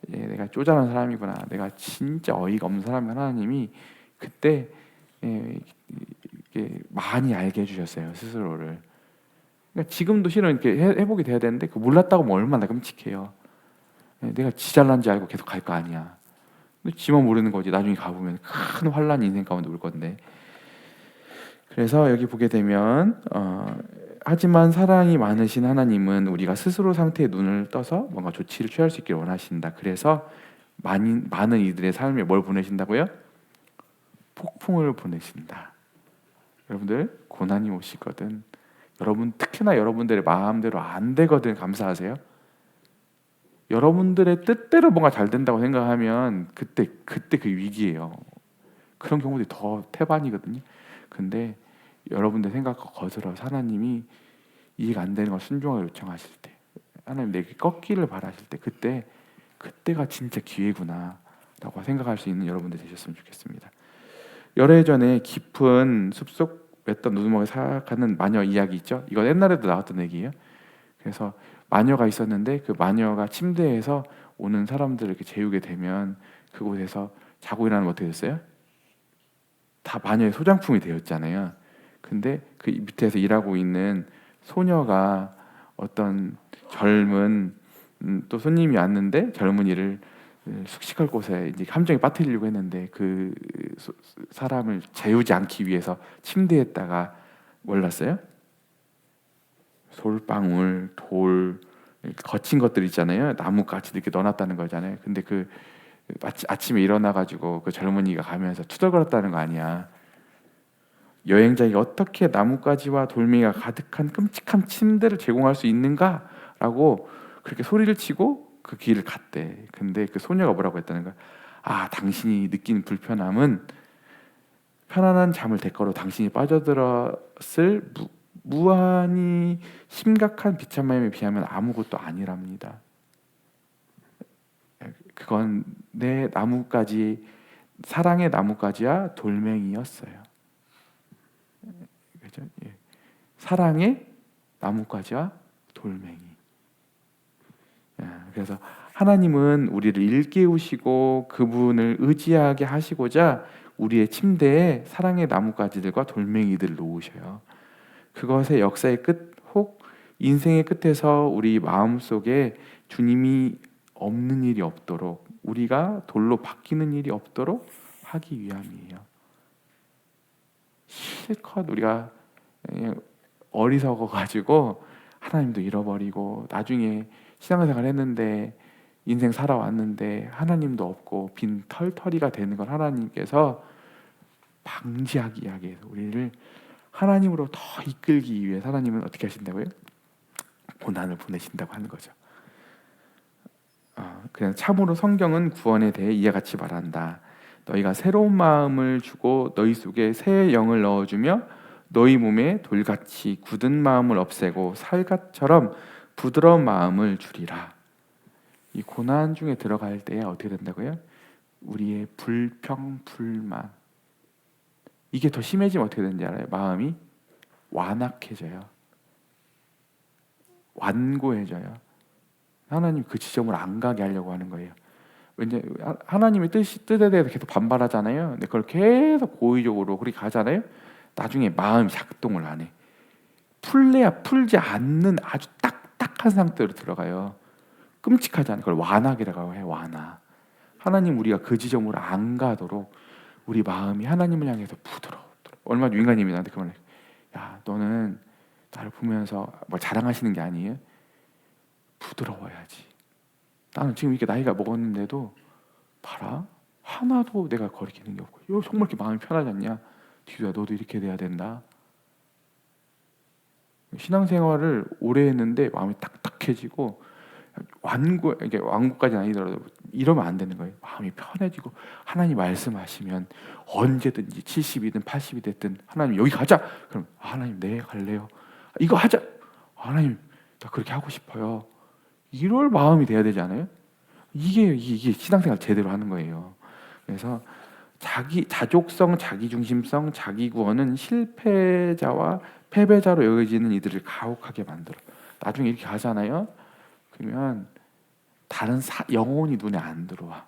내가 쪼잔한 사람이구나. 내가 진짜 어이가 없는 사람이 하나님이 그때 많이 알게 해주셨어요. 스스로를. 그러니까 지금도 실은 이렇게 회복이 돼야 되는데 그 몰랐다고 하면 얼마나 끔찍해요. 내가 지 잘난지 알고 계속 갈 거 아니야. 근데 지만 모르는 거지. 나중에 가보면 큰 환란이 인생 가운데 올 건데. 그래서 여기 보게 되면 하지만 사랑이 많으신 하나님은 우리가 스스로 상태에 눈을 떠서 뭔가 조치를 취할 수 있기를 원하신다. 그래서 많은 이들의 삶에 뭘 보내신다고요? 폭풍을 보내신다. 여러분들 고난이 오시거든. 여러분 특히나 여러분들의 마음대로 안 되거든 감사하세요. 여러분들의 뜻대로 뭔가 잘 된다고 생각하면 그때 그 위기예요. 그런 경우들이 더 태반이거든요. 근데 여러분들 생각과 거슬러서 하나님이 이해가 안 되는 걸 순종하게 요청하실 때, 하나님 내게 꺾기를 바라실 때 그때가 진짜 기회구나라고 생각할 수 있는 여러분들 되셨으면 좋겠습니다. 열애전에 깊은 숲속 맺던 누드목에 살아가는 마녀 이야기 있죠. 이건 옛날에도 나왔던 얘기예요. 그래서 마녀가 있었는데 그 마녀가 침대에서 오는 사람들을 이렇게 재우게 되면 그곳에서 자고 일어나면 어떻게 됐어요? 다 마녀의 소장품이 되었잖아요. 근데 그 밑에서 일하고 있는 소녀가 어떤 젊은 또 손님이 왔는데 젊은이를 숙식할 곳에 이제 함정에 빠뜨리려고 했는데 그 사람을 재우지 않기 위해서 침대에다가 몰랐어요? 솔방울, 돌, 거친 것들 있잖아요. 나뭇가지 이렇게 넣어놨다는 거잖아요. 근데 그 아침에 일어나가지고 그 젊은이가 가면서 투덜거렸다는 거 아니야. 여행자에게 어떻게 나뭇가지와 돌멩이가 가득한 끔찍한 침대를 제공할 수 있는가라고 그렇게 소리를 치고 그 길을 갔대. 근데 그 소녀가 뭐라고 했다는 거야? 아, 당신이 느낀 불편함은 편안한 잠을 대가로 당신이 빠져들었을 무한히 심각한 비참함에 비하면 아무것도 아니랍니다. 그건 내 나뭇가지, 사랑의 나뭇가지와 돌멩이였어요. 그죠? 예. 사랑의 나뭇가지와 돌멩이. 그래서 하나님은 우리를 일깨우시고 그분을 의지하게 하시고자 우리의 침대에 사랑의 나뭇가지들과 돌멩이들을 놓으셔요. 그것의 역사의 끝, 혹 인생의 끝에서 우리 마음속에 주님이 없는 일이 없도록, 우리가 돌로 바뀌는 일이 없도록 하기 위함이에요. 실컷 우리가 어리석어가지고 하나님도 잃어버리고 나중에 신앙생활 했는데 인생 살아왔는데 하나님도 없고 빈 털터리가 되는 걸 하나님께서 방지하기 위해서 우리를 하나님으로 더 이끌기 위해 하나님은 어떻게 하신다고요? 고난을 보내신다고 하는 거죠. 그냥 참으로 성경은 구원에 대해 이와 같이 말한다. 너희가 새로운 마음을 주고 너희 속에 새 영을 넣어주며 너희 몸에 돌같이 굳은 마음을 없애고 살갗처럼 부드러운 마음을 주리라. 이 고난 중에 들어갈 때 어떻게 된다고요? 우리의 불평, 불만, 이게 더 심해지면 어떻게 되는지 알아요? 마음이 완악해져요. 완고해져요. 하나님 그 지점으로 안 가게 하려고 하는 거예요. 왠지 하나님의 뜻에 대해서 계속 반발하잖아요. 근데 그걸 계속 고의적으로 그렇게 가잖아요. 나중에 마음이 작동을 안 해. 풀래야 풀지 않는 아주 딱딱한 상태로 들어가요. 끔찍하잖아요. 그걸 완악이라고 해요. 완악. 하나님 우리가 그 지점으로 안 가도록 우리 마음이 하나님을 향해서 부드러워. 얼마 전 인간님이 나한테 그 말을 해요. 야, 너는 나를 보면서 뭐 자랑하시는 게 아니에요. 부드러워야지. 나는 지금 이렇게 나이가 먹었는데도 봐라, 하나도 내가 거리끼는 게 없고, 이거 정말 이렇게 마음이 편하지 않냐? 디두야, 너도 이렇게 돼야 된다. 신앙생활을 오래 했는데 마음이 딱딱해지고 이게 완고까지는 아니더라도 이러면 안 되는 거예요. 마음이 편해지고 하나님 말씀하시면 언제든지 70이든 80이 됐든 하나님 여기 가자. 그럼 하나님 네 갈래요. 이거 하자. 하나님 나 그렇게 하고 싶어요. 이럴 마음이 돼야 되지 않아요? 이게 신앙생활 제대로 하는 거예요. 그래서 자족성, 자기중심성, 자기구원은 실패자와 패배자로 여겨지는 이들을 가혹하게 만들어. 나중에 이렇게 가잖아요. 그러면 다른 영혼이 눈에 안 들어와.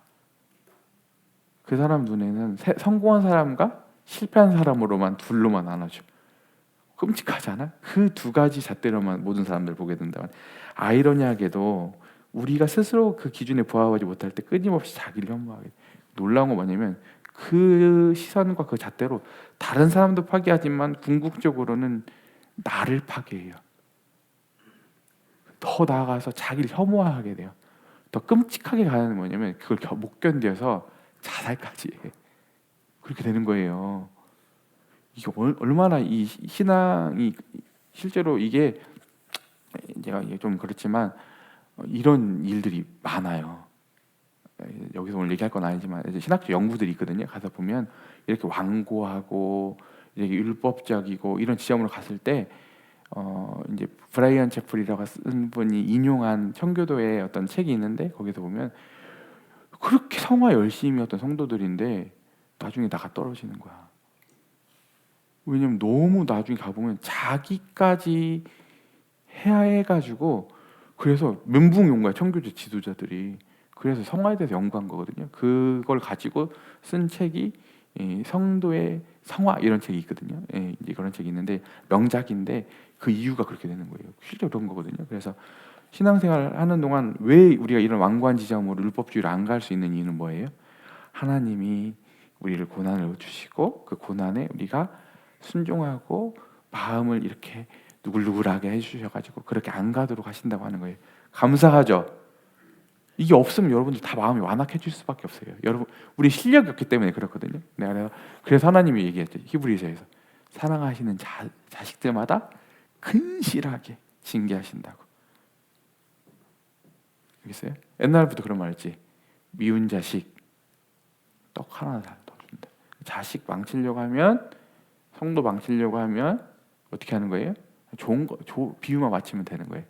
그 사람 눈에는 성공한 사람과 실패한 사람으로만 둘로만 나눠져. 끔찍하잖아. 그 두 가지 잣대로만 모든 사람들 보게 된다면, 아이러니하게도 우리가 스스로 그 기준에 부합하지 못할 때 끊임없이 자기를 혐오하게. 놀라운 건 뭐냐면 그 시선과 그 잣대로 다른 사람도 파괴하지만 궁극적으로는 나를 파괴해요. 더 나아가서 자기를 혐오하게 돼요. 더 끔찍하게 가는 뭐냐면 그걸 못 견뎌서 자살까지 해. 그렇게 되는 거예요. 이게 얼마나 이 신앙이 실제로 이게 제가 좀 그렇지만 이런 일들이 많아요. 여기서 오늘 얘기할 건 아니지만 신학적 연구들이 있거든요. 가서 보면 이렇게 완고하고 이렇게 율법적이고 이런 지점으로 갔을 때 이제 브라이언 채플이라고 쓴 분이 인용한 청교도의 어떤 책이 있는데 거기서 보면 그렇게 성화 열심이었던 성도들인데 나중에 나가 떨어지는 거야. 왜냐면 너무 나중에 가보면 자기까지 해야 해가지고, 그래서 멘붕이 온 거야 청교도 지도자들이. 그래서 성화에 대해서 연구한 거거든요. 그걸 가지고 쓴 책이 성도의 성화 이런 책이 있거든요. 이제 그런 책이 있는데 명작인데 그 이유가 그렇게 되는 거예요. 실제로 그런 거거든요. 그래서 신앙생활 하는 동안 왜 우리가 이런 완고한 지점으로 율법주의를 안 갈 수 있는 이유는 뭐예요? 하나님이 우리를 고난을 주시고 그 고난에 우리가 순종하고 마음을 이렇게 누글누글하게 해주셔가지고 그렇게 안 가도록 하신다고 하는 거예요. 감사하죠? 이게 없으면 여러분들 다 마음이 완악해질 수밖에 없어요. 여러분, 우리 실력이 없기 때문에 그렇거든요. 그래서 하나님이 얘기했죠. 히브리서에서 사랑하시는 자식들마다 근실하게 징계하신다고. 알겠어요? 옛날부터 그런 말 했지. 미운 자식 떡 하나 더 준다. 자식 망치려고 하면, 성도 망치려고 하면 어떻게 하는 거예요? 좋은 거, 비유만 맞추면 되는 거예요.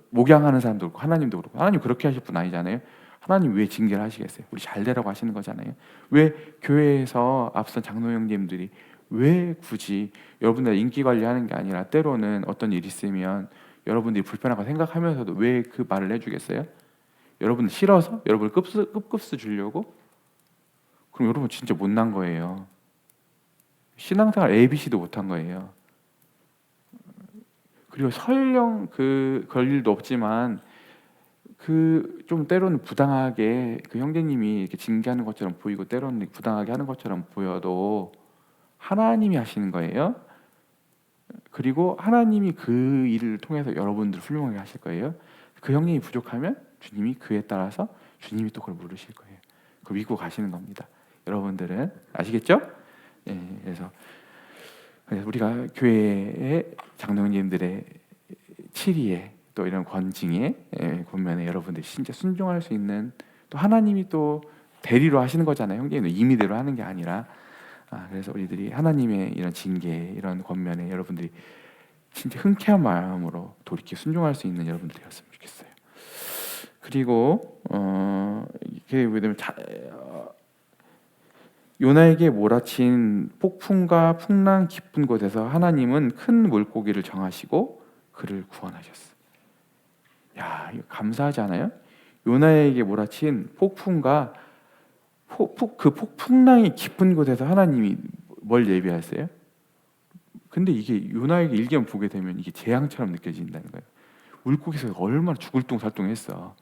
목양하는 사람도 그렇고 하나님도 그렇고, 하나님 그렇게 하실 분 아니잖아요. 하나님 왜 징계를 하시겠어요? 우리 잘 되라고 하시는 거잖아요. 왜 교회에서 앞선 장로 형제님들이 왜 굳이 여러분들 인기 관리하는 게 아니라 때로는 어떤 일이 있으면 여러분들이 불편하고 생각하면서도 왜 그 말을 해주겠어요? 여러분 싫어서? 여러분 급급수 주려고? 그럼 여러분 진짜 못난 거예요. 신앙생활 ABC도 못한 거예요. 그리고 설령 그럴 일도 없지만 좀 때로는 부당하게 그 형제님이 이렇게 징계하는 것처럼 보이고 때로는 부당하게 하는 것처럼 보여도 하나님이 하시는 거예요. 그리고 하나님이 그 일을 통해서 여러분들 훌륭하게 하실 거예요. 그 형님이 부족하면 주님이 그에 따라서 주님이 또 그걸 물으실 거예요. 그걸 믿고 가시는 겁니다. 여러분들은 아시겠죠? 예, 그래서 우리가 교회의 장로님들의 치리에 또 이런 권징에 보면 여러분들이 진짜 순종할 수 있는, 또 하나님이 또 대리로 하시는 거잖아요. 형제는 임의대로 하는 게 아니라. 그래서 우리들이 하나님의 이런 징계, 이런 권면에 여러분들이 진짜 흔쾌한 마음으로 돌이켜 순종할 수 있는 여러분들이었으면 좋겠어요. 그리고 이게 왜냐면 요나에게 몰아친 폭풍과 풍랑 깊은 곳에서 하나님은 큰 물고기를 정하시고 그를 구원하셨어. 야, 이거 감사하지 않아요? 요나에게 몰아친 폭풍과 그 폭풍랑이 깊은 곳에서 하나님이 뭘 예비하세요? 근데 이게 요나에게 일기만 보게 되면 이게 재앙처럼 느껴진다는 거예요. 물고기에서 얼마나 죽을똥살똥했어.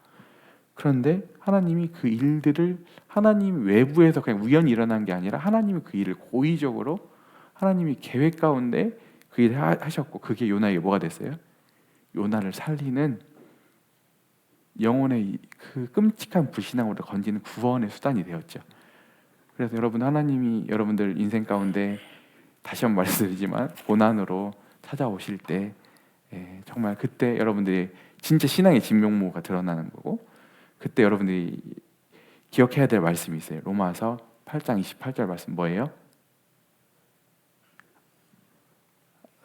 그런데 하나님이 그 일들을, 하나님 외부에서 그냥 우연히 일어난 게 아니라 하나님이 그 일을 고의적으로 하나님이 계획 가운데 그 일을 하셨고, 그게 요나에게 뭐가 됐어요? 요나를 살리는, 영혼의 그 끔찍한 불신앙으로 건지는 구원의 수단이 되었죠. 그래서 여러분, 하나님이 여러분들 인생 가운데 다시 한번 말씀드리지만 고난으로 찾아오실 때 정말 그때 여러분들이 진짜 신앙의 진면모가 드러나는 거고, 그때 여러분들이 기억해야 될 말씀이 있어요. 로마서 8장 28절 말씀 뭐예요?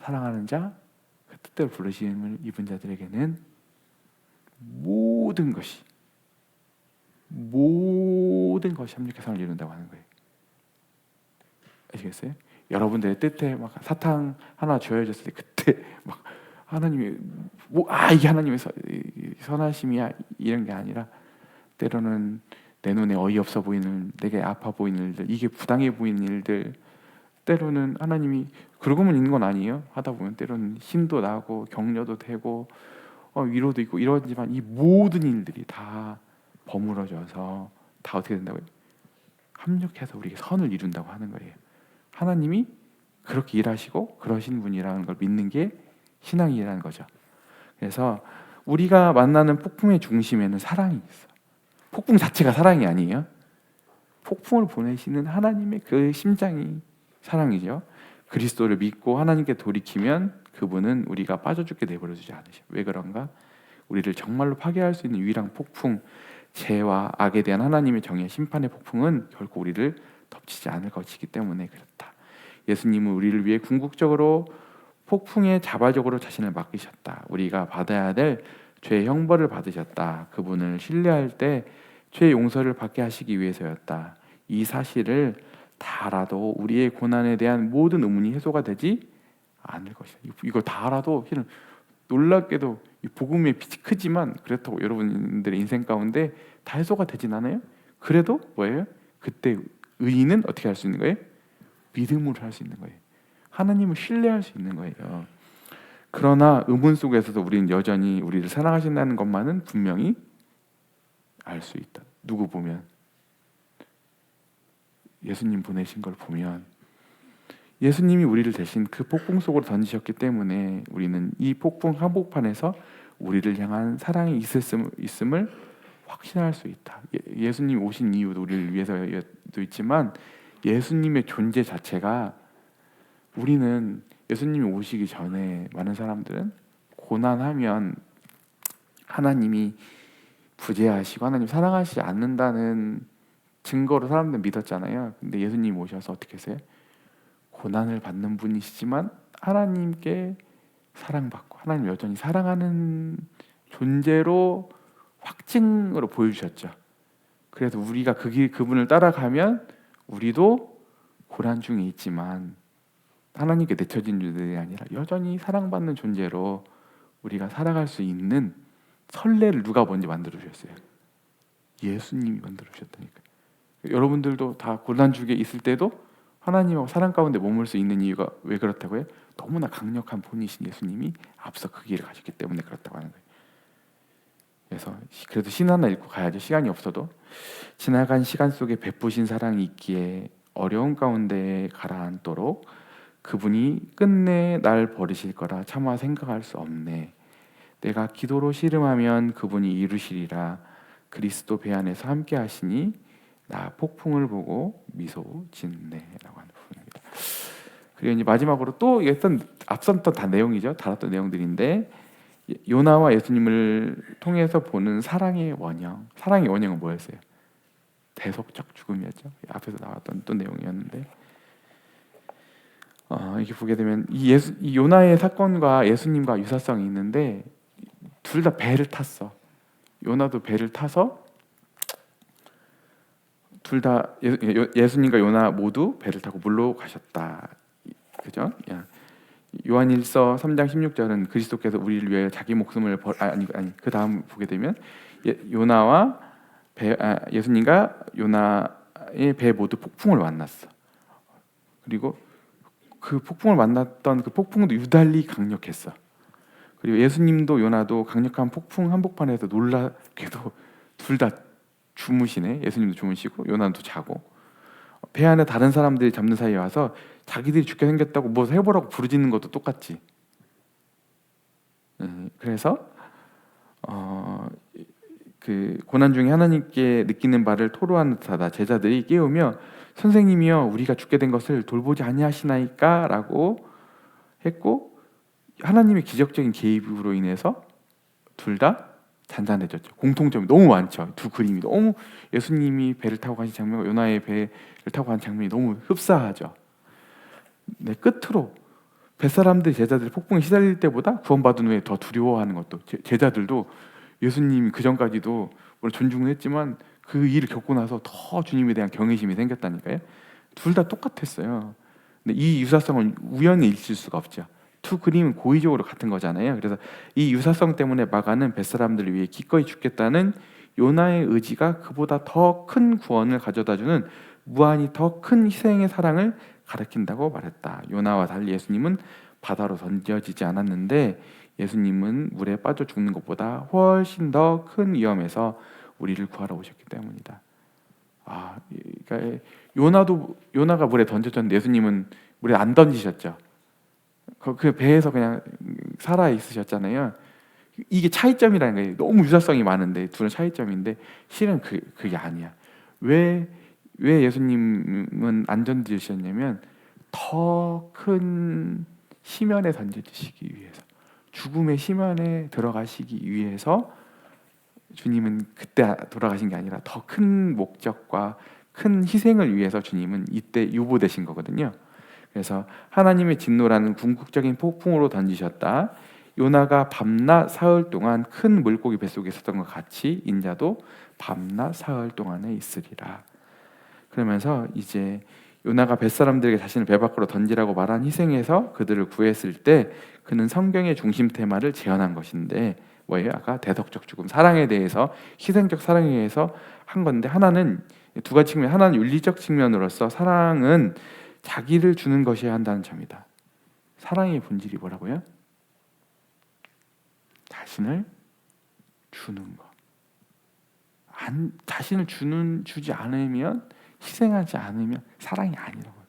사랑하는 자, 그 뜻대로 부르심을 입은 자들에게는 모든 것이 합력해서 선을 이룬다고 하는 거예요. 아시겠어요? 여러분들의 뜻에 막 사탕 하나 주어졌을 때 그때 막 하나님이 이게 하나님의 선하심이야 이런 게 아니라, 때로는 내 눈에 어이없어 보이는, 내게 아파 보이는 일들, 이게 부당해 보이는 일들, 때로는 하나님이 그러고만 있는 건 아니에요. 하다 보면 때로는 힘도 나고 격려도 되고 위로도 있고 이러지만 이 모든 일들이 다 버무러져서 다 어떻게 된다고요? 합력해서 우리에게 선을 이룬다고 하는 거예요. 하나님이 그렇게 일하시고 그러신 분이라는 걸 믿는 게 신앙이라는 거죠. 그래서 우리가 만나는 폭풍의 중심에는 사랑이 있어. 폭풍 자체가 사랑이 아니에요. 폭풍을 보내시는 하나님의 그 심장이 사랑이죠. 그리스도를 믿고 하나님께 돌이키면 그분은 우리가 빠져 죽게 내버려 두지 않으셔. 왜 그런가? 우리를 정말로 파괴할 수 있는 유일한 폭풍, 죄와 악에 대한 하나님의 정의의 심판의 폭풍은 결코 우리를 덮치지 않을 것이기 때문에 그렇다. 예수님은 우리를 위해 궁극적으로 폭풍에 자발적으로 자신을 맡기셨다. 우리가 받아야 될 죄의 형벌을 받으셨다. 그분을 신뢰할 때 죄 용서를 받게 하시기 위해서였다. 이 사실을 다 알아도 우리의 고난에 대한 모든 의문이 해소가 되지 않을 것이다. 이거 다 알아도 놀랍게도 이 복음의 빛이 크지만 그렇다고 여러분들의 인생 가운데 다 해소가 되진 않아요. 그래도 뭐예요? 그때 의인은 어떻게 할 수 있는 거예요? 믿음으로 할 수 있는 거예요. 하나님을 신뢰할 수 있는 거예요. 그러나 의문 속에서도 우리는 여전히 우리를 사랑하신다는 것만은 분명히 알 수 있다. 누구 보면? 예수님 보내신 걸 보면, 예수님이 우리를 대신 그 폭풍 속으로 던지셨기 때문에 우리는 이 폭풍 한복판에서 우리를 향한 사랑이 있음을 확신할 수 있다. 예수님 오신 이유도 우리를 위해서도 있지만 예수님의 존재 자체가, 우리는 예수님이 오시기 전에 많은 사람들은 고난하면 하나님이 부재하시고 하나님 사랑하시지 않는다는 증거로 사람들 믿었잖아요. 근데 예수님 오셔서 어떻게 하세요? 고난을 받는 분이시지만 하나님께 사랑받고 하나님 여전히 사랑하는 존재로 확증으로 보여주셨죠. 그래서 우리가 그분을 따라가면 우리도 고난 중에 있지만 하나님께 내쳐진 존재가 아니라 여전히 사랑받는 존재로 우리가 살아갈 수 있는 선례를 누가 먼저 만들어 주셨어요? 예수님이 만들어 주셨다니까요. 여러분들도 다 고난 중에 있을 때도 하나님하고 사랑 가운데 머물 수 있는 이유가 왜 그렇다고요? 너무나 강력한 분이신 예수님이 앞서 그 길을 가셨기 때문에 그렇다고 하는 거예요. 그래서 그래도 신 하나 읽고 가야죠. 시간이 없어도. 지나간 시간 속에 베푸신 사랑이 있기에 어려운 가운데 가라앉도록 그분이 끝내 날 버리실 거라 차마 생각할 수 없네. 내가 기도로 씨름하면 그분이 이루시리라. 그리스도 배 안에서 함께 하시니 나 폭풍을 보고 미소 짓네라고 하는 부분입니다. 그리고 이제 마지막으로 또 앞섰던 다 내용이죠. 다뤘던 내용들인데 요나와 예수님을 통해서 보는 사랑의 원형. 사랑의 원형은 뭐였어요? 대속적 죽음이었죠. 앞에서 나왔던 또 내용이었는데 이렇게 보게 되면 이 요나의 사건과 예수님과 유사성이 있는데 둘 다 배를 탔어. 요나도 배를 타서 둘 다 예수님과 요나 모두 배를 타고 물로 가셨다. 그죠? 요한일서 3장 16절은 그리스도께서 우리를 위하여 자기 목숨을 그 다음 보게 되면 요나와 예수님과 요나의 배 모두 폭풍을 만났어. 그리고 그 폭풍을 만났던 그 폭풍도 유달리 강력했어. 그리고 예수님도 요나도 강력한 폭풍 한복판에서 놀랍게도 둘 다 주무시네. 예수님도 주무시고 요나도 자고 배 안에 다른 사람들이 잡는 사이에 와서 자기들이 죽게 생겼다고 뭐 해보라고 부르짖는 것도 똑같지. 그래서 그 고난 중에 하나님께 느끼는 바를 토로하는 듯하다. 제자들이 깨우며 선생님이여 우리가 죽게 된 것을 돌보지 아니하시나이까? 라고 했고 하나님의 기적적인 개입으로 인해서 둘 다 잔잔해졌죠. 공통점이 너무 많죠. 두 그림이 너무 예수님이 배를 타고 가신 장면과 요나의 배를 타고 가는 장면이 너무 흡사하죠. 네, 끝으로 뱃사람들 제자들이 폭풍에 시달릴 때보다 구원받은 후에 더 두려워하는 것도 제자들도 예수님이 그 전까지도 물론 존중을 했지만 그 일을 겪고 나서 더 주님에 대한 경외심이 생겼다니까요. 둘 다 똑같았어요. 근데 이 유사성은 우연히 있을 수가 없죠. 두 그림은 고의적으로 같은 거잖아요. 그래서 이 유사성 때문에 마가는 뱃사람들을 위해 기꺼이 죽겠다는 요나의 의지가 그보다 더 큰 구원을 가져다주는 무한히 더 큰 희생의 사랑을 가리킨다고 말했다. 요나와 달리 예수님은 바다로 던져지지 않았는데 예수님은 물에 빠져 죽는 것보다 훨씬 더 큰 위험에서 우리를 구하러 오셨기 때문이다. 그러니까 요나가 물에 던져졌는데 예수님은 물에 안 던지셨죠. 그 배에서 그냥 살아 있으셨잖아요. 이게 차이점이라는 거예요. 너무 유사성이 많은데 둘은 차이점인데 실은 그게 아니야. 왜 예수님은 안 던지셨냐면 더 큰 심연에 던져지시기 위해서, 죽음의 심연에 들어가시기 위해서 주님은 그때 돌아가신 게 아니라 더 큰 목적과 큰 희생을 위해서 주님은 이때 유보되신 거거든요. 그래서 하나님의 진노라는 궁극적인 폭풍으로 던지셨다. 요나가 밤낮 사흘 동안 큰 물고기 뱃속에 있었던 것 같이 인자도 밤낮 사흘 동안에 있으리라. 그러면서 이제 요나가 뱃사람들에게 자신을 배 밖으로 던지라고 말한 희생에서 그들을 구했을 때 그는 성경의 중심 테마를 재현한 것인데 뭐예요? 아까 대속적 죽음, 사랑에 대해서, 희생적 사랑에 대해서 한 건데 하나는 두 가지 측면, 하나는 윤리적 측면으로서 사랑은 자기를 주는 것이어야 한다는 점이다. 사랑의 본질이 뭐라고요? 자신을 주는 것. 자신을 주지 않으면, 희생하지 않으면 사랑이 아니라고.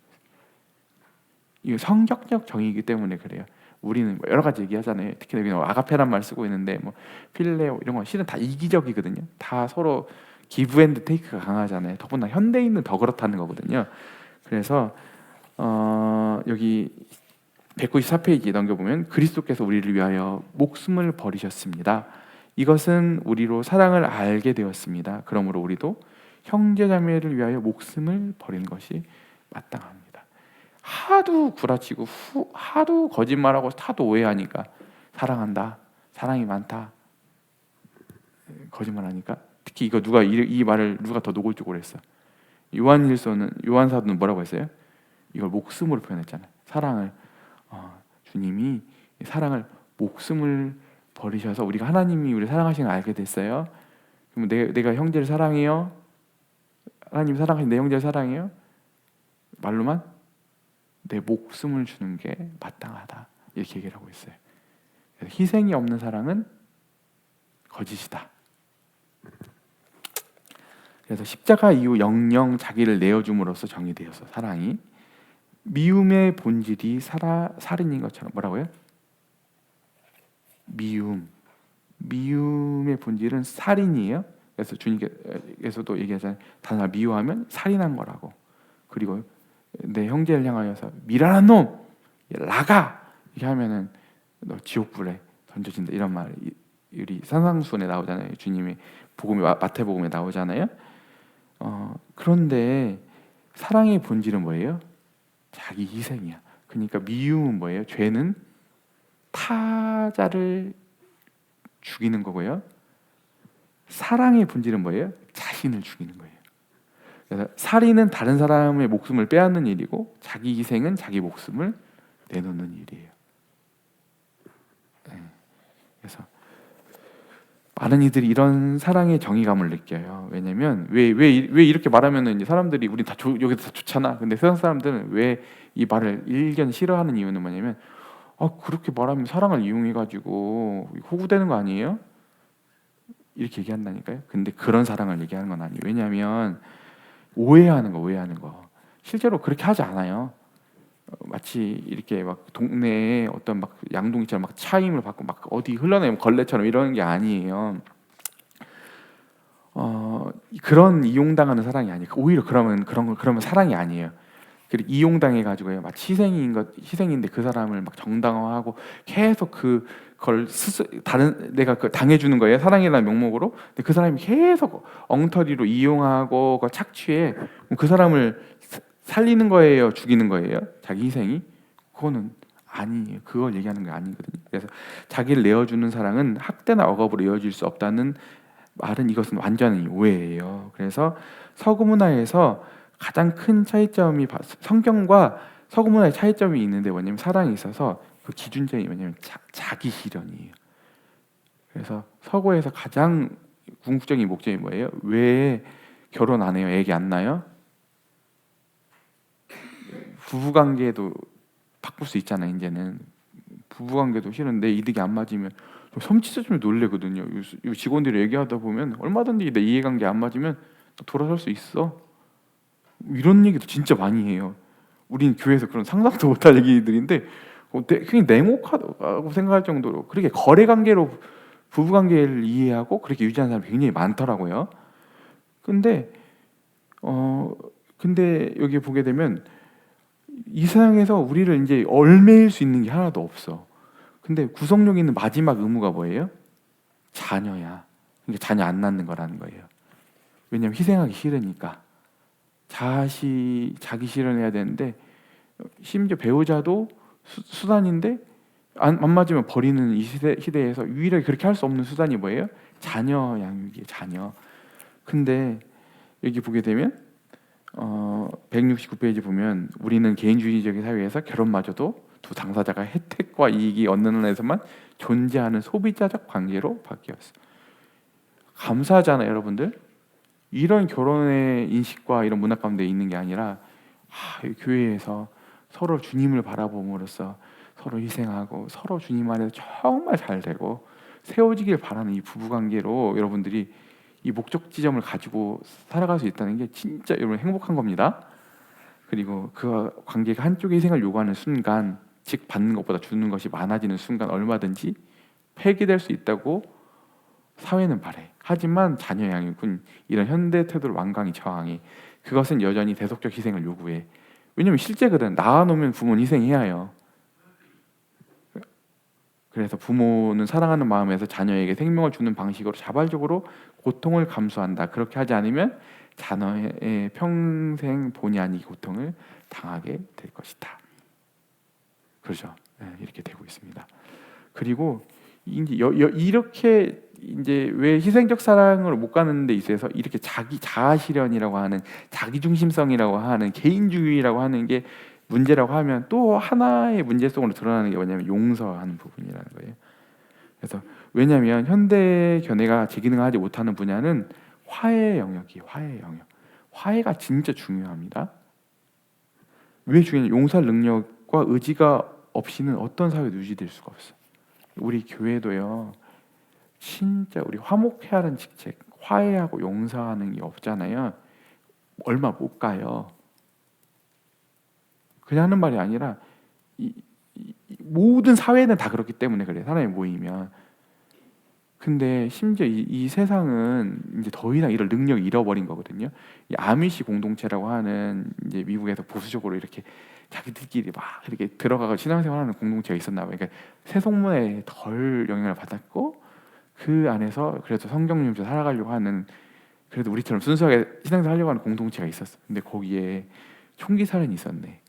이거 성격적 정의이기 때문에 그래요. 우리는 뭐 여러 가지 얘기하잖아요. 특히 여기는 아가페란 말 쓰고 있는데 뭐 필레오 이런 거 실은 다 이기적이거든요. 다 서로 기브 앤드 테이크가 강하잖아요. 더구나 현대인은 더 그렇다는 거거든요. 그래서 여기 194페이지 넘겨보면 그리스도께서 우리를 위하여 목숨을 버리셨습니다. 이것은 우리로 사랑을 알게 되었습니다. 그러므로 우리도 형제자매를 위하여 목숨을 버리는 것이 마땅합니다. 하도 구라치고 하도 거짓말하고 하도 오해하니까 사랑한다, 사랑이 많다, 거짓말하니까 특히 이거 누가 이 말을 누가 더 노골적으로 했어? 요한사도는 뭐라고 했어요? 이걸 목숨으로 표현했잖아요. 사랑을 주님이 사랑을 목숨을 버리셔서 우리가 하나님이 우리 사랑하시는 걸 알게 됐어요. 그럼 내가 형제를 사랑해요? 하나님 사랑하신 내 형제를 사랑해요? 말로만 내 목숨을 주는 게 마땅하다 이렇게 얘기를 하고 있어요. 그래서 희생이 없는 사랑은 거짓이다. 그래서 십자가 이후 영영 자기를 내어줌으로써 정의되어서 사랑이 미움의 본질이 살인인 것처럼 뭐라고요? 미움의 본질은 살인이에요. 그래서 주님께서도 얘기하잖아요. 다나 미워하면 살인한 거라고. 그리고 내 형제를 향하여서 미련한 놈 나가 이렇게 하면은 너 지옥불에 던져진다 이런 말이 산상수훈에 나오잖아요. 주님이 마태복음에 나오잖아요. 그런데 사랑의 본질은 뭐예요? 자기 희생이야. 그러니까 미움은 뭐예요? 죄는 타자를 죽이는 거고요. 사랑의 본질은 뭐예요? 자신을 죽이는 거예요. 그래서 살인은 다른 사람의 목숨을 빼앗는 일이고 자기 희생은 자기 목숨을 내놓는 일이에요. 그래서 많은 이들이 이런 사랑의 정의감을 느껴요. 왜냐면 왜 이렇게 말하면은 이제 사람들이 우리 다 여기서 다 좋잖아. 근데 세상 사람들은 왜 이 말을 일견 싫어하는 이유는 뭐냐면 그렇게 말하면 사랑을 이용해가지고 호구되는 거 아니에요? 이렇게 얘기한다니까요. 근데 그런 사랑을 얘기하는 건 아니에요. 왜냐하면 오해하는 거. 실제로 그렇게 하지 않아요. 마치 이렇게 막 동네에 어떤 막 양동이처럼 막 차임을 받고 막 어디 흘러내면 걸레처럼 이러는 게 아니에요. 그런 이용당하는 사랑이 아니에요. 오히려 그러면 사랑이 아니에요. 그리고 이용당해 가지고요. 마치 희생인데 그 사람을 막 정당화하고 계속 그걸 내가 당해주는 거예요. 사랑이라는 명목으로. 근데 그 사람이 계속 엉터리로 이용하고 그걸 착취해. 그 사람을 살리는 거예요, 죽이는 거예요? 자기 희생이? 그거는 아니에요. 그걸 얘기하는 게 아니거든요. 그래서 자기를 내어주는 사랑은 학대나 억압으로 이어질 수 없다는 말은 이것은 완전히 오해예요. 그래서 서구 문화에서 가장 큰 차이점이 성경과 서구 문화의 차이점이 있는데 뭐냐면 사랑이 있어서 그 기준점이 뭐냐면 자기 실현이에요. 그래서 서구에서 가장 궁극적인 목적이 뭐예요? 왜 결혼 안 해요? 애기 안 낳아요? 부부관계도 바꿀 수 있잖아요. 이제는 부부관계도 싫은데 이득이 안 맞으면 섬찟해 좀 놀래거든요. 직원들이 얘기하다 보면 얼마든지 내 이해관계 안 맞으면 돌아설 수 있어. 이런 얘기도 진짜 많이 해요. 우린 교회에서 그런 상상도 못할 얘기들인데 굉장히 냉혹하다고 생각할 정도로 그렇게 거래관계로 부부관계를 이해하고 그렇게 유지하는 사람이 굉장히 많더라고요. 근데 여기 보게 되면 이 세상에서 우리를 이제 얽매일 수 있는 게 하나도 없어. 근데 구속력 있는 마지막 의무가 뭐예요? 자녀야. 그러니까 자녀 안 낳는 거라는 거예요. 왜냐하면 희생하기 싫으니까. 자기 실현해야 되는데 심지어 배우자도 수단인데 안 맞으면 버리는 이 시대에서 유일하게 그렇게 할 수 없는 수단이 뭐예요? 자녀 양육이에요. 자녀. 근데 여기 보게 되면 169페이지 보면 우리는 개인주의적인 사회에서 결혼마저도 두 당사자가 혜택과 이익이 얻는 한에서만 존재하는 소비자적 관계로 바뀌었어. 감사하잖아요, 여러분들. 이런 결혼의 인식과 이런 문화 가운데 있는 게 아니라 교회에서 서로 주님을 바라봄으로써 서로 희생하고 서로 주님 안에서 정말 잘 되고 세워지길 바라는 이 부부관계로 여러분들이 이 목적 지점을 가지고 살아갈 수 있다는 게 진짜 여러분 행복한 겁니다. 그리고 그 관계가 한쪽의 희생을 요구하는 순간, 즉 받는 것보다 주는 것이 많아지는 순간 얼마든지 폐기될 수 있다고 사회는 바래. 하지만 자녀 양육은 이런 현대 태도를 완강히 저항해. 그것은 여전히 대속적 희생을 요구해. 왜냐면 실제거든. 낳아놓으면 부모는 희생해야 해요. 그래서 부모는 사랑하는 마음에서 자녀에게 생명을 주는 방식으로 자발적으로 고통을 감수한다. 그렇게 하지 않으면 자녀의 평생 본의 아니게 고통을 당하게 될 것이다. 그렇죠. 이렇게 되고 있습니다. 그리고 이제 이렇게 이제 왜 희생적 사랑을 못 가는 데 있어서 이렇게 자기 자아 실현이라고 하는 자기 중심성이라고 하는 개인주의라고 하는 게 문제라고 하면 또 하나의 문제성으로 드러나는 게 뭐냐면 용서하는 부분이라는 거예요. 그래서 왜냐하면 현대 견해가 제기능하지 못하는 분야는 화해의 영역이에요. 화해의 영역. 화해가 진짜 중요합니다. 왜 중요하냐? 용서할 능력과 의지가 없이는 어떤 사회도 유지될 수가 없어. 우리 교회도요. 진짜 우리 화목해야 하는 직책, 화해하고 용서하는 게 없잖아요. 얼마 못 가요. 그냥 하는 말이 아니라 모든 사회는 다 그렇기 때문에 그래. 사람이 모이면. 근데 심지어 이 세상은 이제 더 이상 이런 능력을 잃어버린 거거든요. 이 아미시 공동체라고 하는 이제 미국에서 보수적으로 이렇게 자기들끼리 막 이렇게 들어가서 신앙생활하는 공동체가 있었나 봐요. 그러니까 세속문에 덜 영향을 받았고 그 안에서 그래도 성경 중에서 살아가려고 하는 그래도 우리처럼 순수하게 신앙생활 하려고 하는 공동체가 있었어. 근데 거기에 총기 살인이 있었네.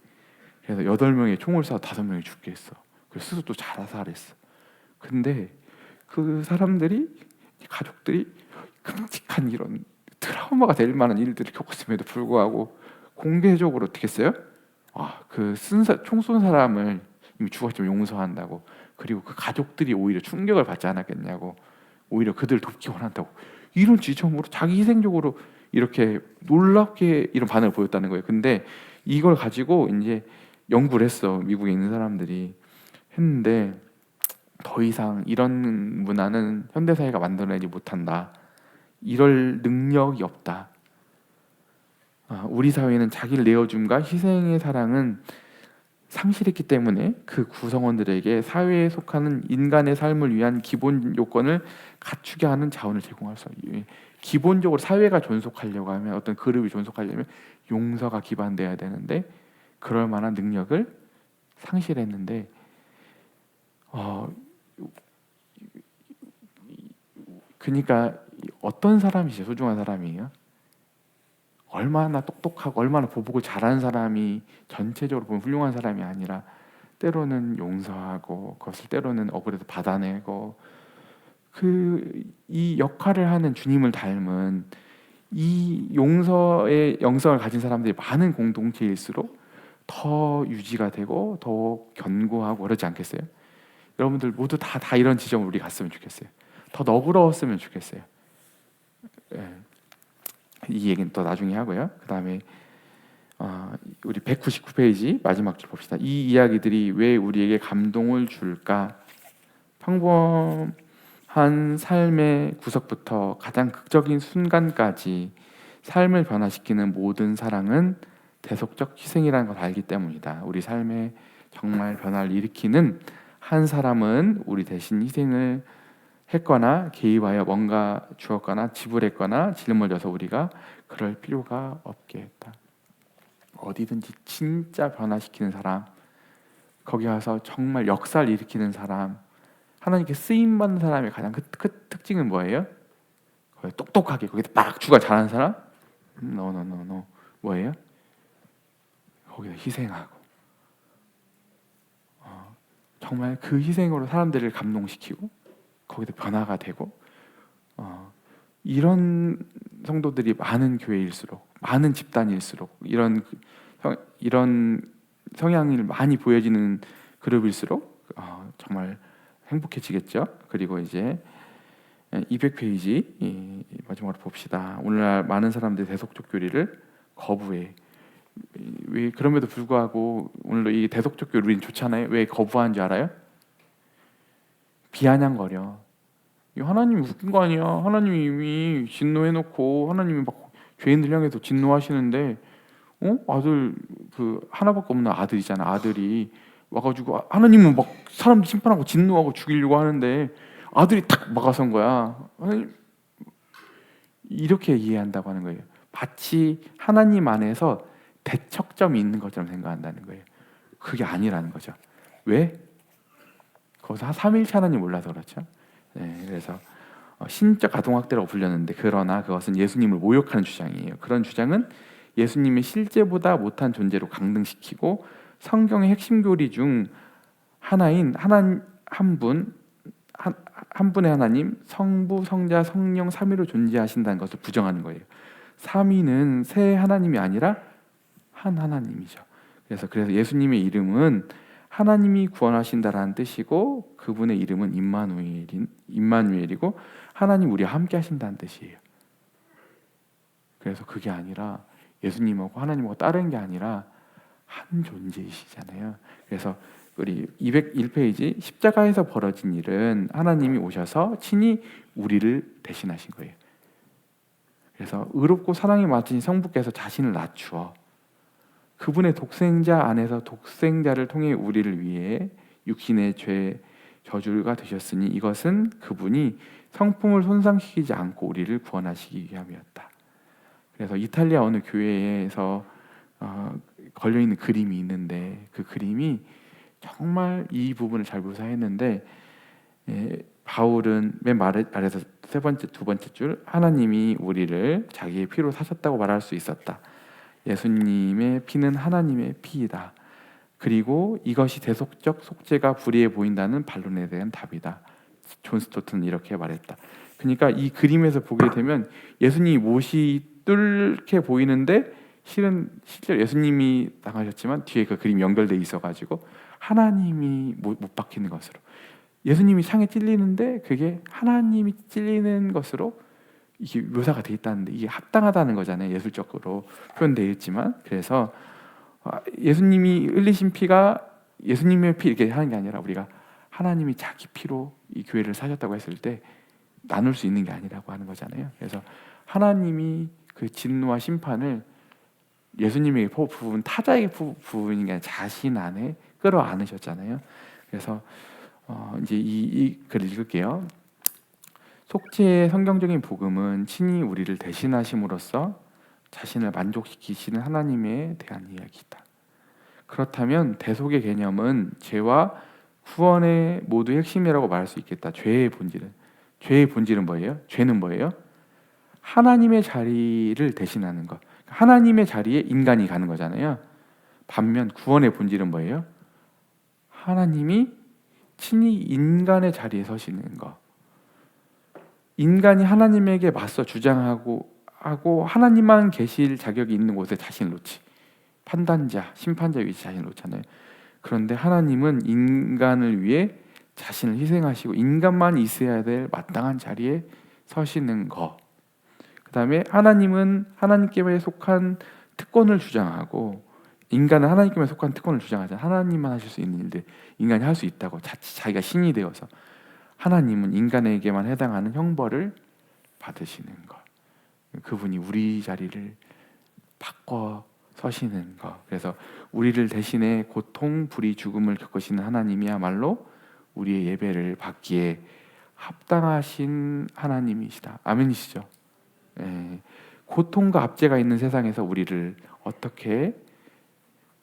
그래서 8명이 총을 쏴서 5명이 죽게 했어. 그래서 스스로 또 자살했어. 근데 그 사람들이 가족들이 끔찍한 이런 트라우마가 될 만한 일들을 겪었음에도 불구하고 공개적으로 어떻게 했어요? 그 총 쏜 사람을 이미 죽었지만 용서한다고. 그리고 그 가족들이 오히려 충격을 받지 않았겠냐고. 오히려 그들 돕기 원한다고. 이런 지점으로 자기 희생적으로 이렇게 놀랍게 이런 반응을 보였다는 거예요. 근데 이걸 가지고 이제 연구를 했어. 미국에 있는 사람들이 했는데 더 이상 이런 문화는 현대 사회가 만들어내지 못한다. 이럴 능력이 없다. 우리 사회는 자기를 내어줌과 희생의 사랑은 상실했기 때문에 그 구성원들에게 사회에 속하는 인간의 삶을 위한 기본 요건을 갖추게 하는 자원을 제공할 수 없어요. 기본적으로 사회가 존속하려고 하면 어떤 그룹이 존속하려면 용서가 기반돼야 되는데 그럴 만한 능력을 상실했는데 그러니까 어떤 사람이 진짜 소중한 사람이에요? 얼마나 똑똑하고 얼마나 보복을 잘하는 사람이 전체적으로 보면 훌륭한 사람이 아니라 때로는 용서하고 그것을 때로는 억울해서 받아내고 이 역할을 하는 주님을 닮은 이 용서의 영성을 가진 사람들이 많은 공동체일수록 더 유지가 되고 더 견고하고 그러지 않겠어요? 여러분들 모두 다 이런 지점으로 우리 갔으면 좋겠어요. 더 너그러웠으면 좋겠어요. 예. 이 얘기는 또 나중에 하고요. 그 다음에 우리 199페이지 마지막 줄 봅시다. 이 이야기들이 왜 우리에게 감동을 줄까? 평범한 삶의 구석부터 가장 극적인 순간까지 삶을 변화시키는 모든 사랑은 대속적 희생이라는 걸 알기 때문이다. 우리 삶에 정말 변화를 일으키는 한 사람은 우리 대신 희생을 했거나 개입하여 뭔가 주었거나 지불했거나 짊어져서 우리가 그럴 필요가 없게 했다. 어디든지 진짜 변화시키는 사람, 거기 가서 정말 역사를 일으키는 사람, 하나님께 쓰임받는 사람의 가장 그 특징은 뭐예요? 똑똑하게 거기다 막 주가 잘하는 사람? No. 뭐예요? 거기서 희생하고 정말 그 희생으로 사람들을 감동시키고 거기서 변화가 되고 이런 성도들이 많은 교회일수록 많은 집단일수록 이런 성향을 많이 보여지는 그룹일수록 정말 행복해지겠죠. 그리고 이제 200페이지 마지막으로 봅시다. 오늘날 많은 사람들이 대속적 교리를 거부해. 왜 그럼에도 불구하고 오늘도 이 대속적 교리 우리는 좋잖아요. 왜 거부하는 줄 알아요? 비아냥거려. 하나님이 웃긴 거 아니야. 하나님이 이미 진노해놓고 하나님이 막 죄인들 향해서 진노하시는데 아들 그 하나밖에 없는 아들이잖아. 아들이 와가지고 하나님은 막 사람 심판하고 진노하고 죽이려고 하는데 아들이 탁 막아선 거야. 하나님 이렇게 이해한다고 하는 거예요. 마치 하나님 안에서 대척점이 있는 것처럼 생각한다는 거예요. 그게 아니라는 거죠. 왜? 거기서 한 3일차 하나님 몰라서 그렇죠. 네, 그래서 신적 아동학대라고 불렸는데, 그러나 그것은 예수님을 모욕하는 주장이에요. 그런 주장은 예수님의 실제보다 못한 존재로 강등시키고 성경의 핵심 교리 중 하나인 한 분의 하나님, 성부, 성자, 성령, 삼위로 존재하신다는 것을 부정하는 거예요. 삼위는 세 하나님이 아니라 한 하나님이죠. 그래서 예수님의 이름은 하나님이 구원하신다라는 뜻이고, 그분의 이름은 임마누엘이고 하나님 우리와 함께 하신다는 뜻이에요. 그래서 그게 아니라 예수님하고 하나님하고 다른 게 아니라 한 존재이시잖아요. 그래서 우리 201페이지, 십자가에서 벌어진 일은 하나님이 오셔서 친히 우리를 대신하신 거예요. 그래서 의롭고 사랑이 많으신 성부께서 자신을 낮추어 그분의 독생자 안에서 독생자를 통해 우리를 위해 육신의 죄 저주가 되셨으니 이것은 그분이 성품을 손상시키지 않고 우리를 구원하시기 위함이었다. 그래서 이탈리아 어느 교회에서 걸려있는 그림이 있는데, 그 그림이 정말 이 부분을 잘 묘사했는데, 바울은 맨 아래서 두 번째 줄, 하나님이 우리를 자기의 피로 사셨다고 말할 수 있었다. 예수님의 피는 하나님의 피이다. 그리고 이것이 대속적 속죄가 불의해 보인다는 반론에 대한 답이다. 존 스토트는 이렇게 말했다. 그러니까 이 그림에서 보게 되면 예수님이 못이 뚫게 보이는데 실제로 예수님이 당하셨지만 뒤에 그 그림이 연결돼 있어가지고 하나님이 못 박히는 것으로, 예수님이 창에 찔리는데 그게 하나님이 찔리는 것으로 이게 묘사가 돼 있다는데, 이게 합당하다는 거잖아요. 예술적으로 표현되어 있지만. 그래서 예수님이 흘리신 피가 예수님의 피 이렇게 하는 게 아니라, 우리가 하나님이 자기 피로 이 교회를 사셨다고 했을 때 나눌 수 있는 게 아니라고 하는 거잖아요. 그래서 하나님이 그 진노와 심판을 예수님에게 부분, 타자에게 부분인 게 아니라 자신 안에 끌어안으셨잖아요. 그래서 이제 이 글을 읽을게요. 속죄의 성경적인 복음은 친히 우리를 대신하심으로써 자신을 만족시키시는 하나님에 대한 이야기다. 그렇다면 대속의 개념은 죄와 구원의 모두 핵심이라고 말할 수 있겠다. 죄의 본질은 뭐예요? 죄는 뭐예요? 하나님의 자리를 대신하는 것. 하나님의 자리에 인간이 가는 거잖아요. 반면 구원의 본질은 뭐예요? 하나님이 친히 인간의 자리에 서시는 것. 인간이 하나님에게 맞서 주장하고 하나님만 계실 자격이 있는 곳에 자신을 놓지, 판단자, 심판자 위에 자신을 놓잖아요. 그런데 하나님은 인간을 위해 자신을 희생하시고 인간만 있어야 될 마땅한 자리에 서시는 것. 그 다음에 하나님은 하나님께 속한 특권을 주장하고, 인간은 하나님께 속한 특권을 주장하잖아요. 하나님만 하실 수 있는 일들 인간이 할 수 있다고, 자기가 신이 되어서. 하나님은 인간에게만 해당하는 형벌을 받으시는 것. 그분이 우리 자리를 바꿔 서시는 것. 그래서 우리를 대신해 고통, 불의, 죽음을 겪으시는 하나님이야말로 우리의 예배를 받기에 합당하신 하나님이시다. 아멘이시죠? 고통과 압제가 있는 세상에서 우리를 어떻게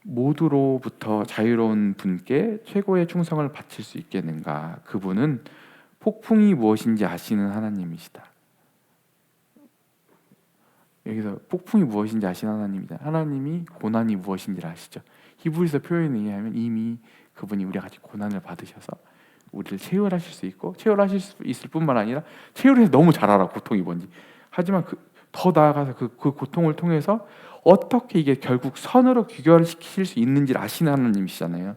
모두로부터 자유로운 분께 최고의 충성을 바칠 수 있겠는가? 그분은 폭풍이 무엇인지 아시는 하나님이시다. 여기서 폭풍이 무엇인지 아시는 하나님이다. 하나님이 고난이 무엇인지를 아시죠. 히브리서 표현에 의하면 이미 그분이 우리와 같이 고난을 받으셔서 우리를 체휼하실 수 있고, 체휼하실 수 있을 뿐만 아니라 체휼해서 너무 잘 알아, 고통이 뭔지. 하지만 더 나아가서 그 고통을 통해서 어떻게 이게 결국 선으로 귀결시킬 수 있는지를 아시는 하나님이시잖아요.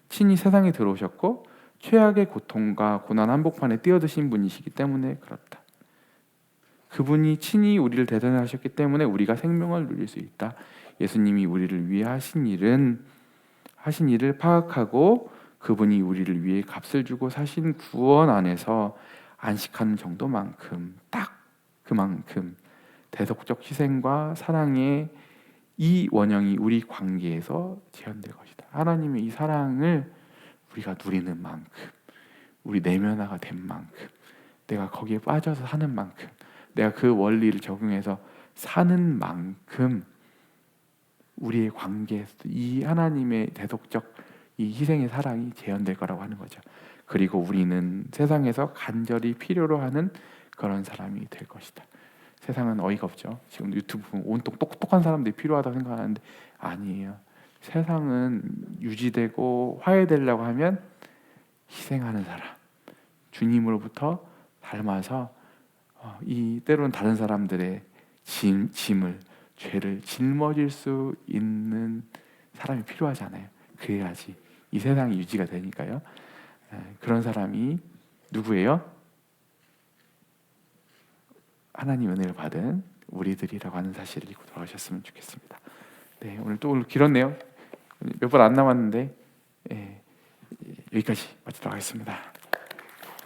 친히 세상에 들어오셨고 최악의 고통과 고난 한복판에 뛰어드신 분이시기 때문에 그렇다. 그분이 친히 우리를 대전하셨기 때문에 우리가 생명을 누릴 수 있다. 예수님이 우리를 위해 하신 일을 파악하고 그분이 우리를 위해 값을 주고 사신 구원 안에서 안식하는 정도만큼, 딱 그만큼 대속적 희생과 사랑의 이 원형이 우리 관계에서 재현될 것이다. 하나님의 이 사랑을 우리가 누리는 만큼, 우리 내면화가 된 만큼, 내가 거기에 빠져서 사는 만큼, 내가 그 원리를 적용해서 사는 만큼 우리의 관계에서 이 하나님의 대속적 이 희생의 사랑이 재현될 거라고 하는 거죠. 그리고 우리는 세상에서 간절히 필요로 하는 그런 사람이 될 것이다. 세상은 어이가 없죠. 지금 유튜브 보면 온통 똑똑한 사람들이 필요하다고 생각하는데 아니에요. 세상은 유지되고 화해되려고 하면 희생하는 사람, 주님으로부터 닮아서 이 때로는 다른 사람들의 짐을, 죄를 짊어질 수 있는 사람이 필요하잖아요. 그래야지 이 세상이 유지가 되니까요. 그런 사람이 누구예요? 하나님 은혜를 받은 우리들이라고 하는 사실을 잊고 돌아오셨으면 좋겠습니다. 네, 오늘 길었네요. 몇 번 안 남았는데 여기까지 마치도록 하겠습니다.